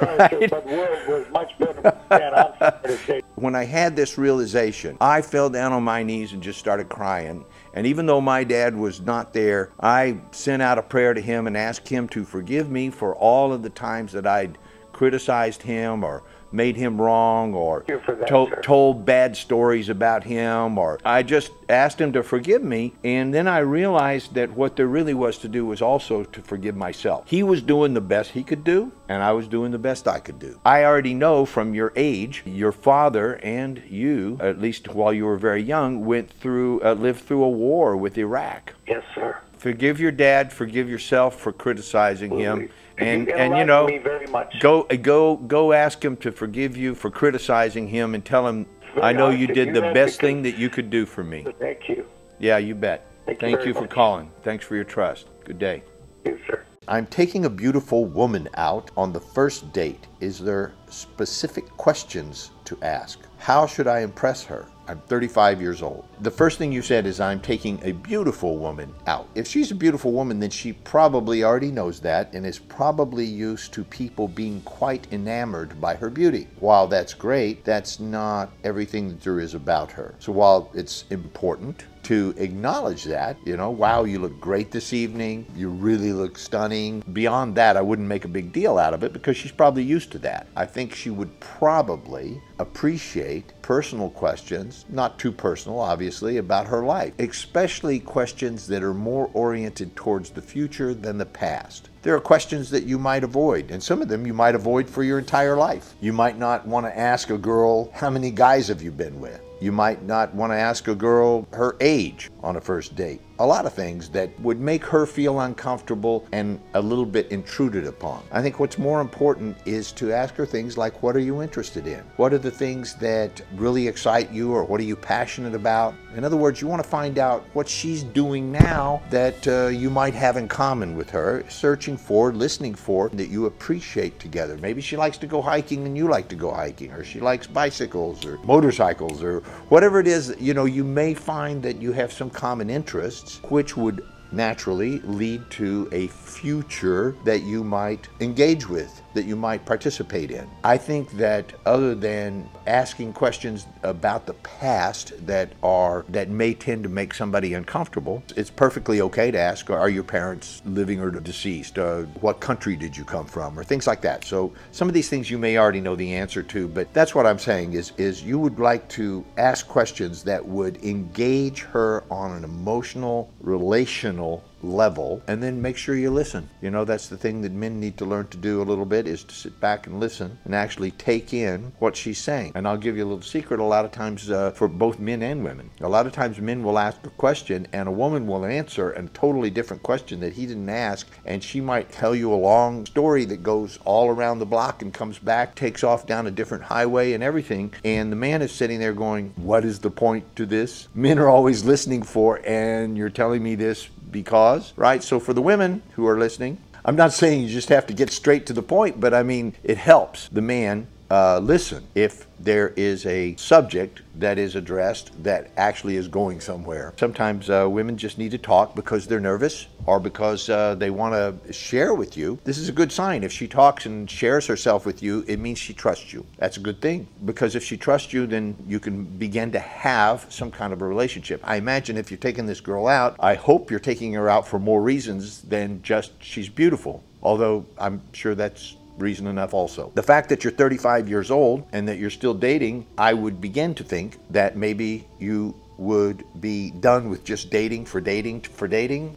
Right? But world was much better than When I had this realization, I fell down on my knees and just started crying. And even though my dad was not there, I sent out a prayer to him and asked him to forgive me for all of the times that I'd criticized him or made him wrong or Thank you for that, told bad stories about him, or I just asked him to forgive me, and then I realized that what there really was to do was also to forgive myself. He was doing the best he could do, and I was doing the best I could do. I already know from your age, your father and you, at least while you were very young, lived through a war with Iraq. Yes, sir. Forgive your dad, forgive yourself for criticizing him. And you know, me very much. go ask him to forgive you for criticizing him, and tell him I know you did the best thing that you could do for me. Thank you. Yeah, you bet. Thank you for calling. Thanks for your trust. Good day. Thank you, sir. I'm taking a beautiful woman out on the first date. Is there specific questions to ask? How should I impress her? I'm 35 years old. The first thing you said is I'm taking a beautiful woman out. If she's a beautiful woman, then she probably already knows that and is probably used to people being quite enamored by her beauty. While that's great, that's not everything that there is about her. So while it's important to acknowledge that, you know, wow, you look great this evening, you really look stunning. Beyond that, I wouldn't make a big deal out of it because she's probably used to that. I think she would probably appreciate personal questions, not too personal, obviously, about her life, especially questions that are more oriented towards the future than the past. There are questions that you might avoid, and some of them you might avoid for your entire life. You might not want to ask a girl, how many guys have you been with? You might not want to ask a girl her age on a first date. A lot of things that would make her feel uncomfortable and a little bit intruded upon. I think what's more important is to ask her things like, what are you interested in? What are the things that really excite you, or what are you passionate about? In other words, you want to find out what she's doing now that you might have in common with her, searching for, listening for, that you appreciate together. Maybe she likes to go hiking and you like to go hiking, or she likes bicycles or motorcycles, or whatever it is. You know, you may find that you have some common interests, which would naturally lead to a future that you might engage with, that you might participate in. I think that other than asking questions about the past that may tend to make somebody uncomfortable, it's perfectly okay to ask, are your parents living or deceased? What country did you come from? Or things like that. So some of these things you may already know the answer to, but that's what I'm saying is you would like to ask questions that would engage her on an emotional, relational level, and then make sure you listen. You know, that's the thing that men need to learn to do a little bit, is to sit back and listen and actually take in what she's saying. And I'll give you a little secret, a lot of times for both men and women. A lot of times men will ask a question and a woman will answer a totally different question that he didn't ask, and she might tell you a long story that goes all around the block and comes back, takes off down a different highway and everything, and the man is sitting there going, what is the point to this? Men are always listening for, and you're telling me this because, right? So for the women who are listening, I'm not saying you just have to get straight to the point, but I mean, it helps the man listen if there is a subject that is addressed that actually is going somewhere. Sometimes women just need to talk because they're nervous or because they want to share with you. This is a good sign. If she talks and shares herself with you, it means she trusts you. That's a good thing, because if she trusts you, then you can begin to have some kind of a relationship. I imagine if you're taking this girl out, I hope you're taking her out for more reasons than just she's beautiful, although I'm sure that's reason enough also. The fact that you're 35 years old and that you're still dating, I would begin to think that maybe you would be done with just dating,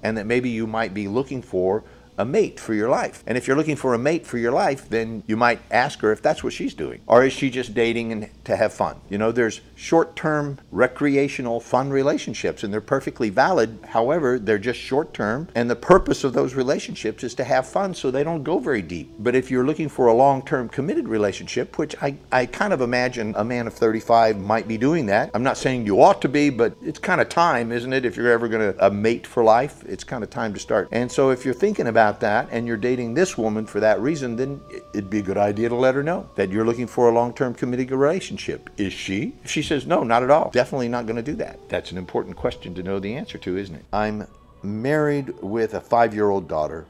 and that maybe you might be looking for a mate for your life. And if you're looking for a mate for your life, then you might ask her if that's what she's doing. Or is she just dating and to have fun? You know, there's short-term recreational fun relationships, and they're perfectly valid. However, they're just short-term, and the purpose of those relationships is to have fun, so they don't go very deep. But if you're looking for a long-term committed relationship, which I kind of imagine a man of 35 might be doing that. I'm not saying you ought to be, but it's kind of time, isn't it? If you're ever going to mate for life, it's kind of time to start. And so if you're thinking about that and you're dating this woman for that reason, then it'd be a good idea to let her know that you're looking for a long-term committed relationship. Is she? If she says no, not at all, definitely not going to do that. That's an important question to know the answer to, isn't it? I'm married with a 5-year-old daughter.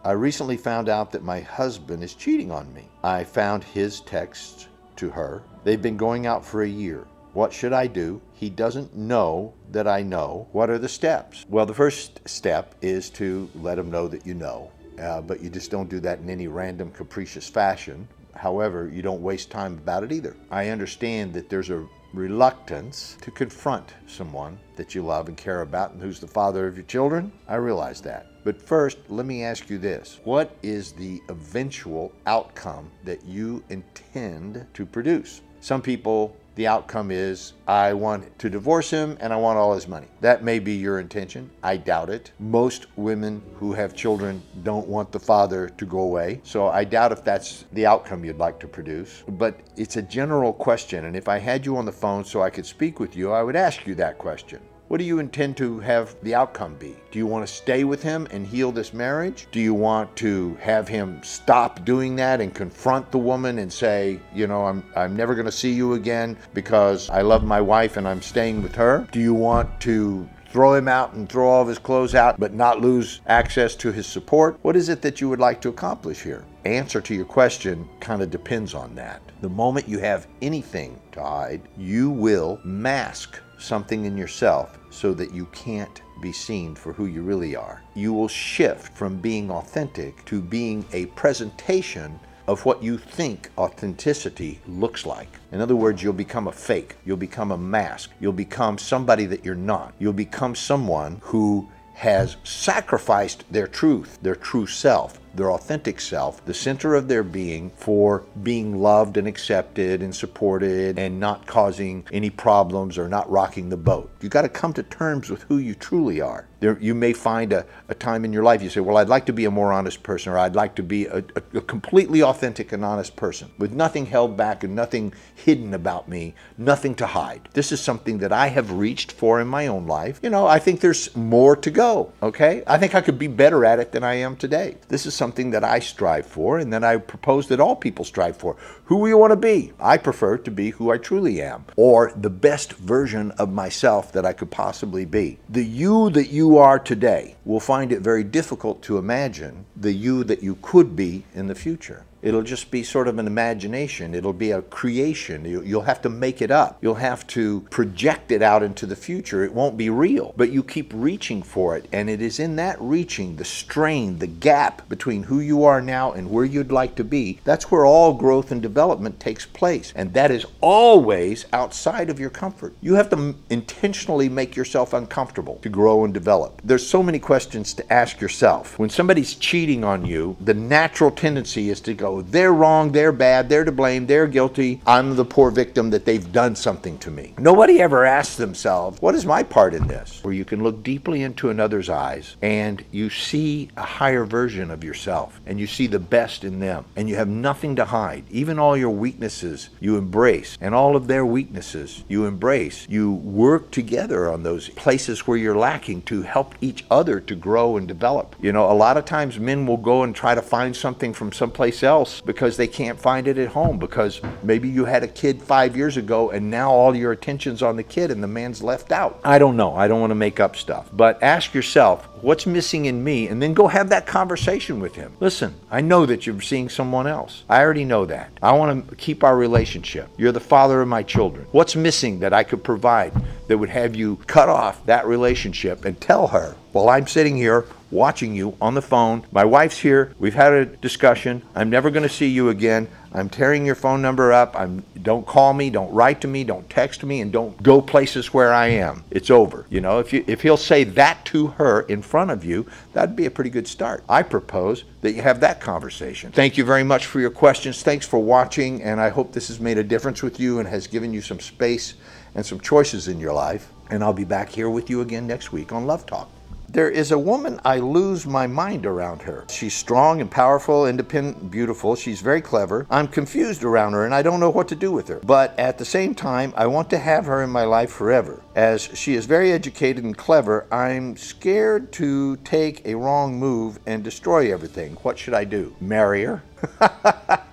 I recently found out that my husband is cheating on me. I found his texts to her. They've been going out for a year. What should I do? He doesn't know that I know. What are the steps? Well, the first step is to let him know that you know, but you just don't do that in any random capricious fashion. However, you don't waste time about it either. I understand that there's a reluctance to confront someone that you love and care about and who's the father of your children. I realize that. But first, let me ask you this. What is the eventual outcome that you intend to produce? Some people, the outcome is, I want to divorce him and I want all his money. That may be your intention. I doubt it. Most women who have children don't want the father to go away. So I doubt if that's the outcome you'd like to produce. But it's a general question. And if I had you on the phone so I could speak with you, I would ask you that question. What do you intend to have the outcome be? Do you want to stay with him and heal this marriage? Do you want to have him stop doing that and confront the woman and say, you know, I'm never going to see you again because I love my wife and I'm staying with her? Do you want to throw him out and throw all of his clothes out but not lose access to his support? What is it that you would like to accomplish here? Answer to your question kind of depends on that. The moment you have anything to hide, you will mask something in yourself so that you can't be seen for who you really are. You will shift from being authentic to being a presentation of what you think authenticity looks like. In other words, you'll become a fake. You'll become a mask. You'll become somebody that you're not. You'll become someone who has sacrificed their truth, their true self, their authentic self, the center of their being, for being loved and accepted and supported and not causing any problems or not rocking the boat. You got to come to terms with who you truly are. You may find a time in your life you say, well, I'd like to be a more honest person, or I'd like to be a completely authentic and honest person with nothing held back and nothing hidden about me, nothing to hide. This is something that I have reached for in my own life. You know, I think there's more to go, okay? I think I could be better at it than I am today. This is something that I strive for and that I propose that all people strive for. Who you want to be? I prefer to be who I truly am, or the best version of myself that I could possibly be. The you that you are today will find it very difficult to imagine the you that you could be in the future. It'll just be sort of an imagination. It'll be a creation. You'll have to make it up. You'll have to project it out into the future. It won't be real, but you keep reaching for it. And it is in that reaching, the strain, the gap between who you are now and where you'd like to be, that's where all growth and development takes place. And that is always outside of your comfort. You have to intentionally make yourself uncomfortable to grow and develop. There's so many questions to ask yourself. When somebody's cheating on you, the natural tendency is to go, they're wrong, they're bad, they're to blame, they're guilty, I'm the poor victim that they've done something to me. Nobody ever asks themselves, what is my part in this? Where you can look deeply into another's eyes and you see a higher version of yourself and you see the best in them and you have nothing to hide. Even all your weaknesses you embrace, and all of their weaknesses you embrace. You work together on those places where you're lacking to help each other to grow and develop. You know, a lot of times men will go and try to find something from someplace else because they can't find it at home, because maybe you had a kid 5 years ago and now all your attention's on the kid and the man's left out. I don't know. I don't want to make up stuff. But ask yourself, what's missing in me? And then go have that conversation with him. Listen, I know that you're seeing someone else. I already know that. I want to keep our relationship. You're the father of my children. What's missing that I could provide that would have you cut off that relationship? And tell her, while I'm sitting here watching you on the phone, my wife's here, we've had a discussion, I'm never going to see you again, I'm tearing your phone number up, don't call me, don't write to me, don't text me, and don't go places where I am. It's over. You know, if he'll say that to her in front of you, that'd be a pretty good start. I propose that you have that conversation. Thank you very much for your questions. Thanks for watching, and I hope this has made a difference with you and has given you some space and some choices in your life. And I'll be back here with you again next week on Love Talk. There is a woman, I lose my mind around her. She's strong and powerful, independent, beautiful. She's very clever. I'm confused around her and I don't know what to do with her. But at the same time, I want to have her in my life forever. As she is very educated and clever, I'm scared to take a wrong move and destroy everything. What should I do? Marry her?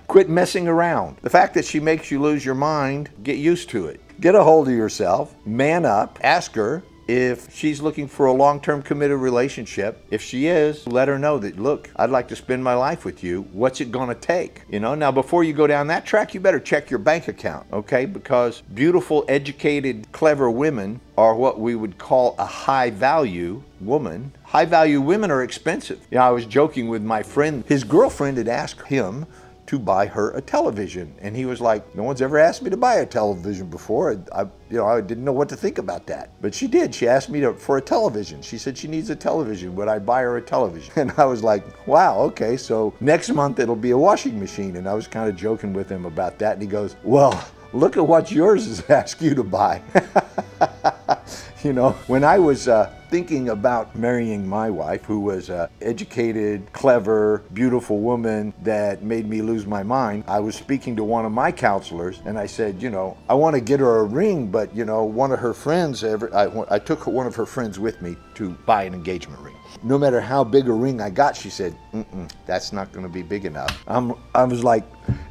Quit messing around. The fact that she makes you lose your mind, get used to it. Get a hold of yourself, man up, ask her if she's looking for a long-term committed relationship. If she is, let her know that, look, I'd like to spend my life with you. What's it gonna take? You know, now before you go down that track, you better check your bank account, okay? Because beautiful, educated, clever women are what we would call a high-value woman. High-value women are expensive. You know, I was joking with my friend. His girlfriend had asked him to buy her a television. And he was like, no one's ever asked me to buy a television before. I didn't know what to think about that. But she did. She asked me for a television. She said she needs a television. Would I buy her a television? And I was like, wow, okay, so next month it'll be a washing machine. And I was kind of joking with him about that. And he goes, well, look at what yours has asked you to buy. You know, when I was thinking about marrying my wife, who was an educated, clever, beautiful woman that made me lose my mind, I was speaking to one of my counselors, and I said, you know, I want to get her a ring, but, you know, one of her friends, I took one of her friends with me to buy an engagement ring. No matter how big a ring I got, she said, that's not going to be big enough. I was like,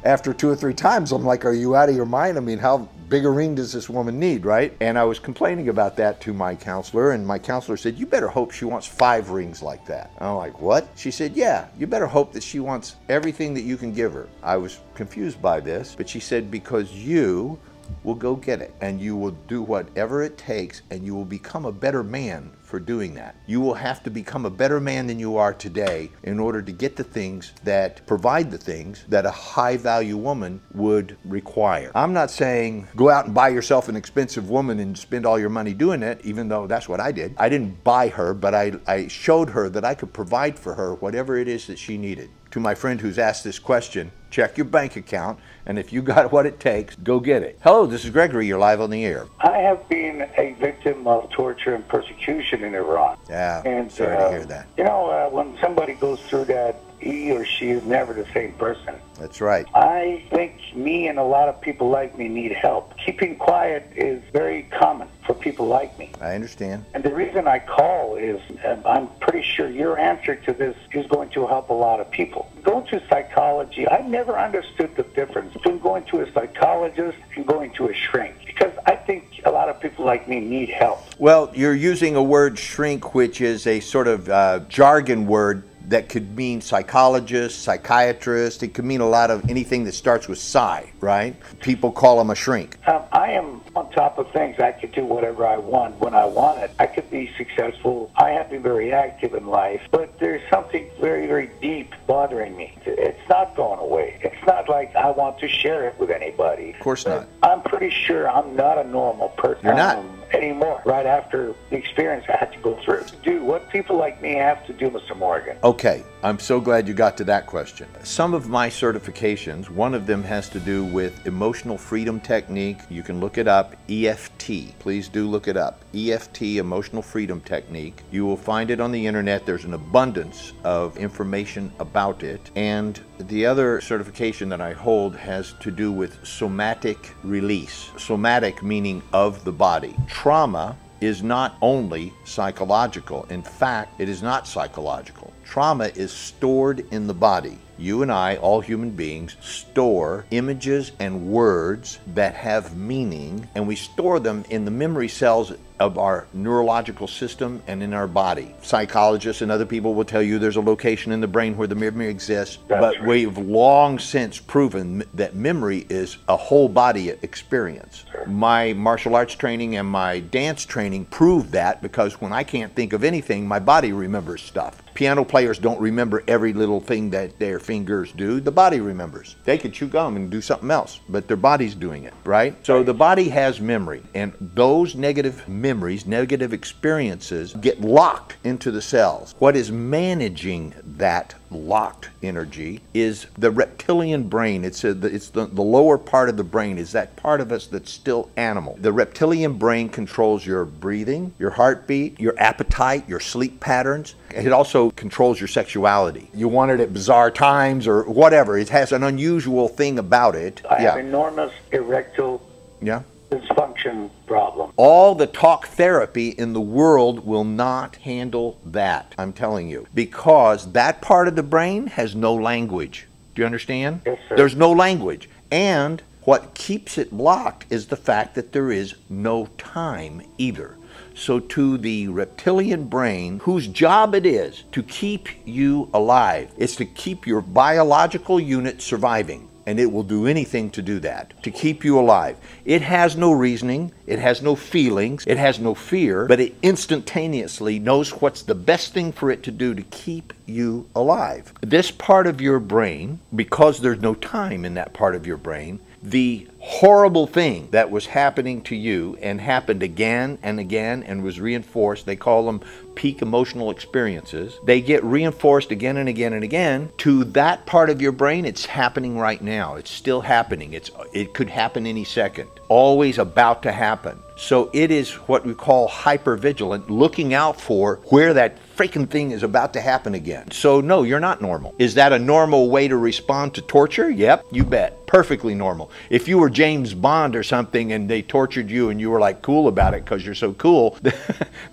after 2 or 3 times, I'm like, are you out of your mind? I mean, how big a ring does this woman need, right? And I was complaining about that to my counselor, and my counselor said, you better hope she wants 5 rings like that. I'm like, what? She said, yeah, you better hope that she wants everything that you can give her. I was confused by this, but she said, because you will go get it, and you will do whatever it takes, and you will become a better man for doing that. You will have to become a better man than you are today in order to get the things that provide the things that a high value woman would require. I'm not saying go out and buy yourself an expensive woman and spend all your money doing it, even though that's what I did. I didn't buy her, but I showed her that I could provide for her whatever it is that she needed. To my friend who's asked this question, check your bank account, and if you got what it takes, go get it. Hello, this is Gregory. You're live on the air. I have been a victim of torture and persecution in Iran. Yeah, and, sorry to hear that. You know, when somebody goes through that, he or she is never the same person. That's right. I think me and a lot of people like me need help. Keeping quiet is very common for people like me. I understand. And the reason I call is I'm pretty sure your answer to this is going to help a lot of people. Going to psychology, I never understood the difference between going to a psychologist and going to a shrink, because I think a lot of people like me need help. Well, you're using a word shrink, which is a sort of jargon word that could mean psychologist, psychiatrist. It could mean a lot of anything that starts with psi, right? People call them a shrink. I am on top of things. I could do whatever I want when I want it. I could be successful. I have been very active in life, but there's something very, very deep bothering me. It's not going away. It's not like I want to share it with anybody. Of course not. I'm pretty sure I'm not a normal person. You're not. Anymore, right after the experience I had to go through. Do what people like me have to do, Mr. Morgan. Okay, I'm so glad you got to that question. Some of my certifications, one of them has to do with emotional freedom technique. You can look it up, EFT. Please do look it up. EFT, emotional freedom technique. You will find it on the internet. There's an abundance of information about it. And the other certification that I hold has to do with somatic release. Somatic meaning of the body. Trauma is not only psychological. In fact, it is not psychological. Trauma is stored in the body. You and I, all human beings, store images and words that have meaning, and we store them in the memory cells of our neurological system and in our body. Psychologists and other people will tell you there's a location in the brain where the memory exists, but we've long since proven that memory is a whole body experience. My martial arts training and my dance training prove that, because when I can't think of anything, my body remembers stuff. Piano players don't remember every little thing that their fingers do. The body remembers. They could chew gum and do something else, but their body's doing it, right? So the body has memory, and those negative memories, negative experiences get locked into the cells. What is managing that locked energy is the reptilian brain. It's the lower part of the brain, is that part of us that's still animal. The reptilian brain controls your breathing, your heartbeat, your appetite, your sleep patterns. It also controls your sexuality. You want it at bizarre times or whatever. It has an unusual thing about it. I have enormous erectile dysfunction problem. All the talk therapy in the world will not handle that, I'm telling you, because that part of the brain has no language. Do you understand? Yes, sir. There's no language. And what keeps it blocked is the fact that there is no time either. So to the reptilian brain, whose job it is to keep you alive, it's to keep your biological unit surviving. and it will do anything to do that, to keep you alive. It has no reasoning, it has no feelings, it has no fear, but it instantaneously knows what's the best thing for it to do to keep you alive. This part of your brain, because there's no time in that part of your brain, the horrible thing that was happening to you and happened again and again and was reinforced, they call them peak emotional experiences, they get reinforced again and again and again. To that part of your brain, it's happening right now. It's still happening. It could happen any second. Always about to happen. So it is what we call hypervigilant, looking out for where that freaking thing is about to happen again. So no, you're not normal. Is that a normal way to respond to torture? Yep, you bet. Perfectly normal. If you were James Bond or something and they tortured you and you were like cool about it because you're so cool,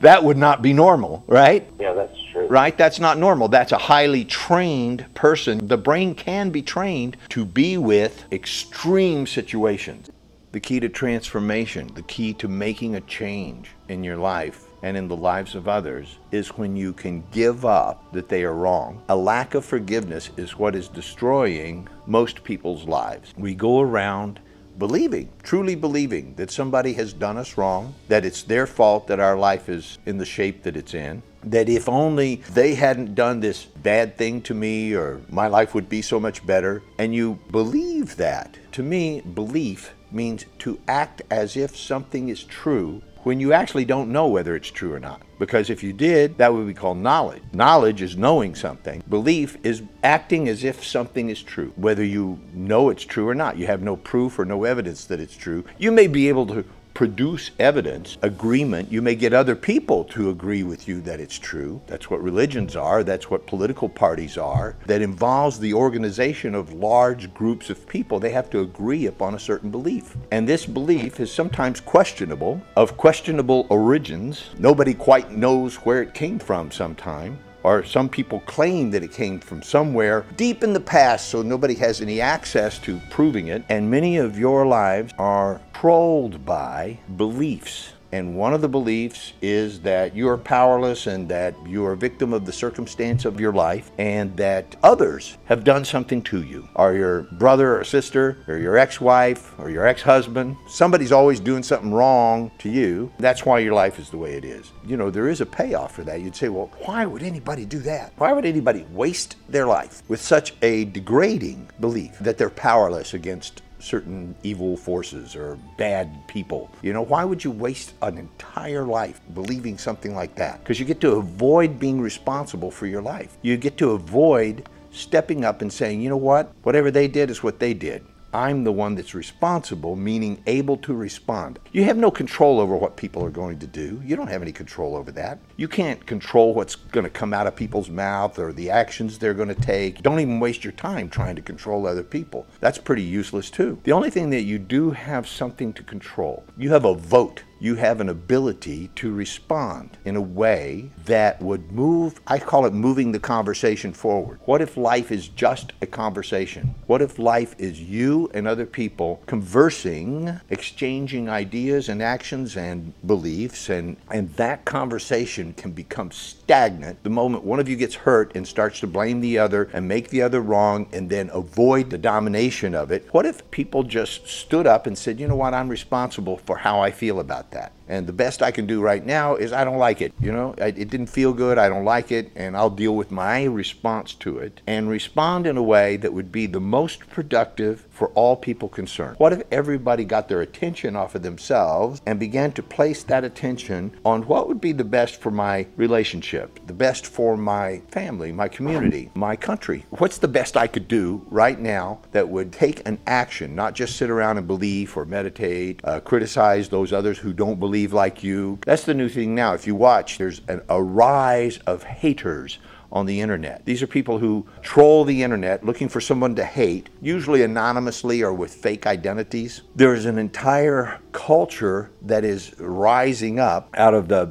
that would not be normal, right? Yeah, that's true. Right? That's not normal. That's a highly trained person. The brain can be trained to be with extreme situations. The key to transformation, the key to making a change in your life and in the lives of others is when you can give up that they are wrong. A lack of forgiveness is what is destroying most people's lives. We go around believing, truly believing that somebody has done us wrong, that it's their fault that our life is in the shape that it's in, that if only they hadn't done this bad thing to me or my life would be so much better. And you believe that. To me, belief means to act as if something is true when you actually don't know whether it's true or not. Because if you did, that would be called knowledge. Knowledge is knowing something. Belief is acting as if something is true, whether you know it's true or not. You have no proof or no evidence that it's true. You may be able to produce evidence, agreement. You may get other people to agree with you that it's true. That's what religions are. That's what political parties are. That involves the organization of large groups of people. They have to agree upon a certain belief. And this belief is sometimes questionable, of questionable origins. Nobody quite knows where it came from sometime. Or some people claim that it came from somewhere deep in the past, so nobody has any access to proving it. And many of your lives are controlled by beliefs. And one of the beliefs is that you are powerless and that you are a victim of the circumstance of your life and that others have done something to you, or your brother or sister or your ex-wife or your ex-husband. Somebody's always doing something wrong to you. That's why your life is the way it is. You know, there is a payoff for that. You'd say, well, why would anybody do that? Why would anybody waste their life with such a degrading belief that they're powerless against certain evil forces or bad people? You know, why would you waste an entire life believing something like that? Because you get to avoid being responsible for your life. You get to avoid stepping up and saying, you know what, whatever they did is what they did. I'm the one that's responsible, meaning able to respond. You have no control over what people are going to do. You don't have any control over that. You can't control what's going to come out of people's mouth or the actions they're going to take. Don't even waste your time trying to control other people. That's pretty useless too. The only thing that you do have something to control, you have a vote. You have an ability to respond in a way that would move, I call it moving the conversation forward. What if life is just a conversation? What if life is you and other people conversing, exchanging ideas and actions and beliefs, and that conversation can become stagnant the moment one of you gets hurt and starts to blame the other and make the other wrong and then avoid the domination of it? What if people just stood up and said, you know what, I'm responsible for how I feel about that. And the best I can do right now is I don't like it. You know, it didn't feel good. I don't like it. And I'll deal with my response to it and respond in a way that would be the most productive for all people concerned. What if everybody got their attention off of themselves and began to place that attention on what would be the best for my relationship, the best for my family, my community, my country? What's the best I could do right now that would take an action, not just sit around and believe or meditate, criticize those others who don't believe like you? That's the new thing now. If you watch, there's a rise of haters on the internet. These are people who troll the internet looking for someone to hate, usually anonymously or with fake identities. There's an entire culture that is rising up out of the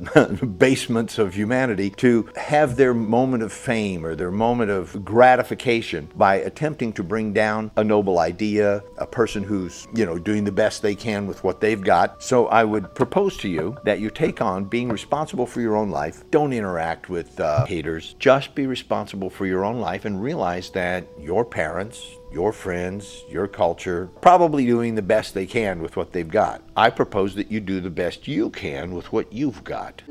basements of humanity to have their moment of fame or their moment of gratification by attempting to bring down a noble idea, a person who's, you know, doing the best they can with what they've got. So I would propose to you that you take on being responsible for your own life. Don't interact with haters. Just be responsible for your own life and realize that your parents, your friends, your culture, probably doing the best they can with what they've got. I propose that you do the best you can with what you've got.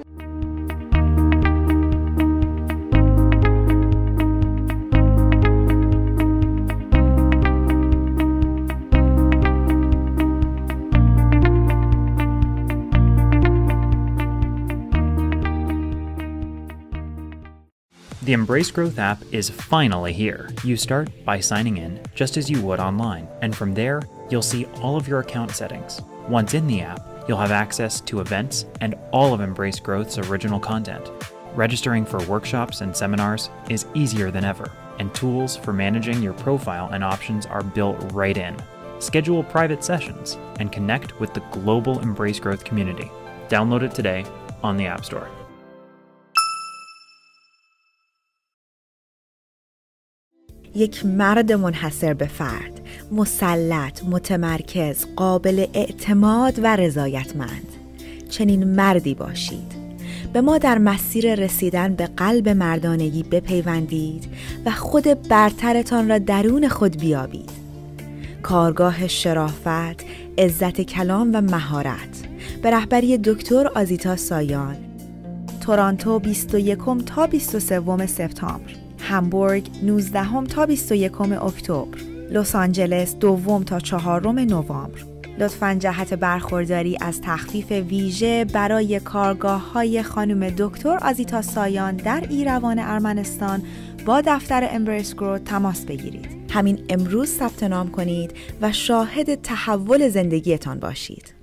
The Embrace Growth app is finally here. You start by signing in, just as you would online, and from there, you'll see all of your account settings. Once in the app, you'll have access to events and all of Embrace Growth's original content. Registering for workshops and seminars is easier than ever, and tools for managing your profile and options are built right in. Schedule private sessions and connect with the global Embrace Growth community. Download it today on the App Store. یک مرد منحصر به فرد، مسلط، متمرکز، قابل اعتماد و رضایتمند. چنین مردی باشید. به ما در مسیر رسیدن به قلب مردانگی بپیوندید و خود برترتان را درون خود بیابید. کارگاه شرافت، عزت کلام و مهارت به رهبری دکتر آزیتا سایان. تورنتو 21 تا 23 سپتامبر. همبورگ 19 تا 21 اکتبر، لس آنجلس 2 تا 4 نوامبر. لطفاً جهت برخورداری از تخفیف ویژه برای کارگاه‌های خانم دکتر آزیتا سایان در ایروان ارمنستان با دفتر امبریس گروت تماس بگیرید. همین امروز ثبت نام کنید و شاهد تحول زندگیتان باشید.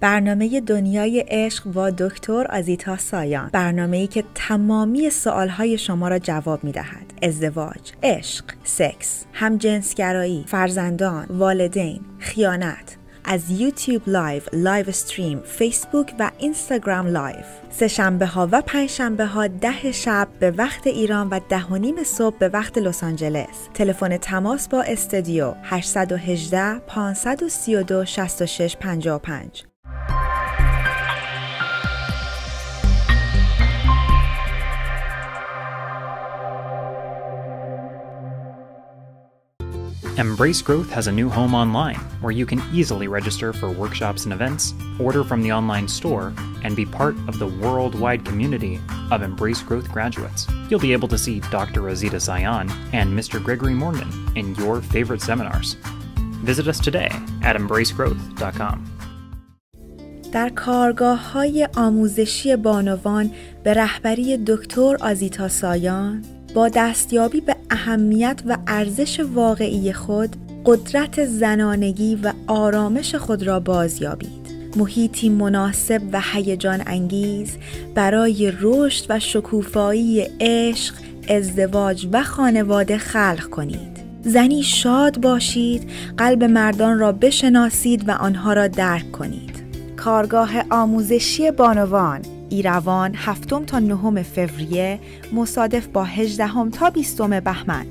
برنامه دنیای عشق با دکتر آزیتا سایان، برنامه‌ای که تمامی سوالهای شما را جواب می‌دهد. ازدواج، عشق، سکس، همجنسگرایی، فرزندان، والدین، خیانت. از یوتیوب لایو استریم، فیسبوک و اینستاگرام لایو. سه شنبه ها و پنج شنبه ها 10 شب به وقت ایران و 10:30 صبح به وقت لس آنجلس. تلفن تماس با استودیو 818 532 6655. Embrace Growth has a new home online where you can easily register for workshops and events, order from the online store, and be part of the worldwide community of Embrace Growth graduates. You'll be able to see Dr. Rosita Sayan and Mr. Gregory Morgan in your favorite seminars. Visit us today at embracegrowth.com. در کارگاه‌های آموزشی بانوان به رهبری دکتر آزیتا سایان با دستیابی به اهمیت و ارزش واقعی خود، قدرت زنانگی و آرامش خود را بازیابید. محیطی مناسب و هیجان انگیز برای رشد و شکوفایی عشق، ازدواج و خانواده خلق کنید. زنی شاد باشید، قلب مردان را بشناسید و آنها را درک کنید. کارگاه آموزشی بانوان ایروان 7 تا 9 فوریه مصادف با 18 تا 20 بهمن،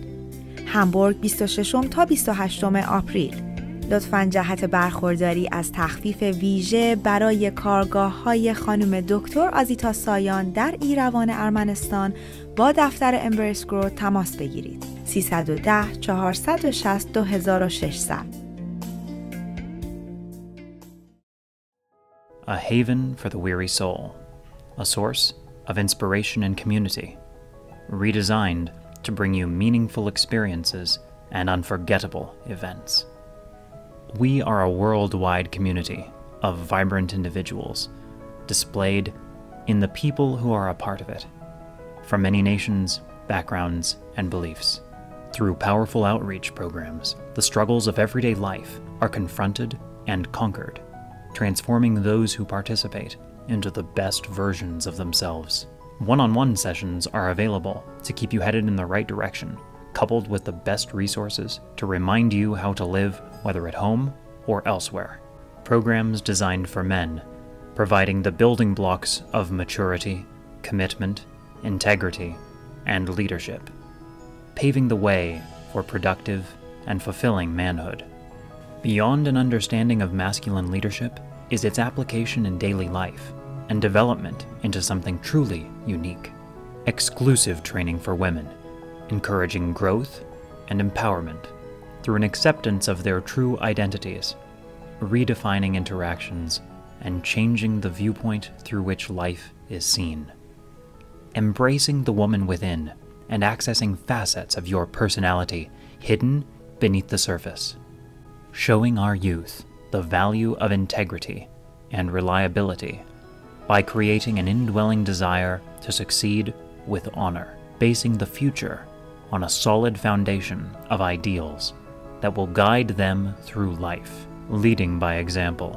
همبورگ 26 تا 28 آپریل. لطفاً جهت برخورداری از تخفیف ویژه برای کارگاه‌های خانم دکتر آزیتا سایان در ایروان ارمنستان با دفتر امبریس گرو تماس بگیرید. 310 460 2600. A haven for the weary soul, a source of inspiration and community, redesigned to bring you meaningful experiences and unforgettable events. We are a worldwide community of vibrant individuals, displayed in the people who are a part of it, from many nations, backgrounds, and beliefs. Through powerful outreach programs, the struggles of everyday life are confronted and conquered, transforming those who participate into the best versions of themselves. One-on-one sessions are available to keep you headed in the right direction, coupled with the best resources to remind you how to live, whether at home or elsewhere. Programs designed for men, providing the building blocks of maturity, commitment, integrity, and leadership, paving the way for productive and fulfilling manhood. Beyond an understanding of masculine leadership is its application in daily life and development into something truly unique. Exclusive training for women, encouraging growth and empowerment through an acceptance of their true identities, redefining interactions, and changing the viewpoint through which life is seen. Embracing the woman within and accessing facets of your personality hidden beneath the surface. Showing our youth the value of integrity and reliability by creating an indwelling desire to succeed with honor, basing the future on a solid foundation of ideals that will guide them through life, leading by example,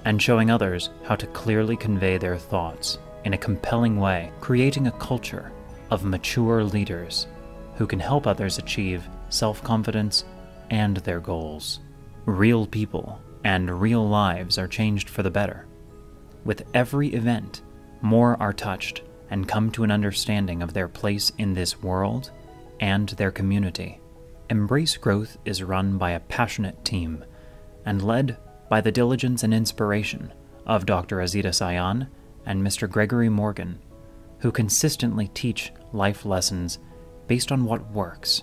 and showing others how to clearly convey their thoughts in a compelling way, creating a culture of mature leaders who can help others achieve self-confidence and their goals. Real people and real lives are changed for the better. With every event, more are touched and come to an understanding of their place in this world and their community. Embrace Growth is run by a passionate team and led by the diligence and inspiration of Dr. Azita Sayan and Mr. Gregory Morgan, who consistently teach life lessons based on what works,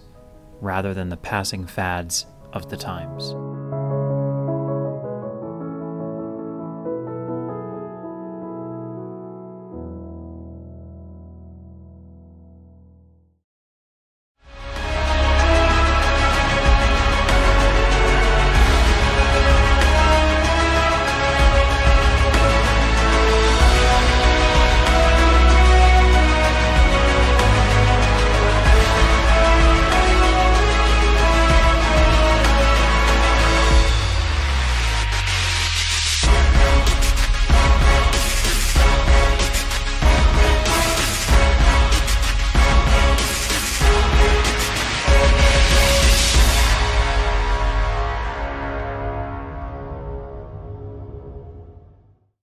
rather than the passing fads of the times.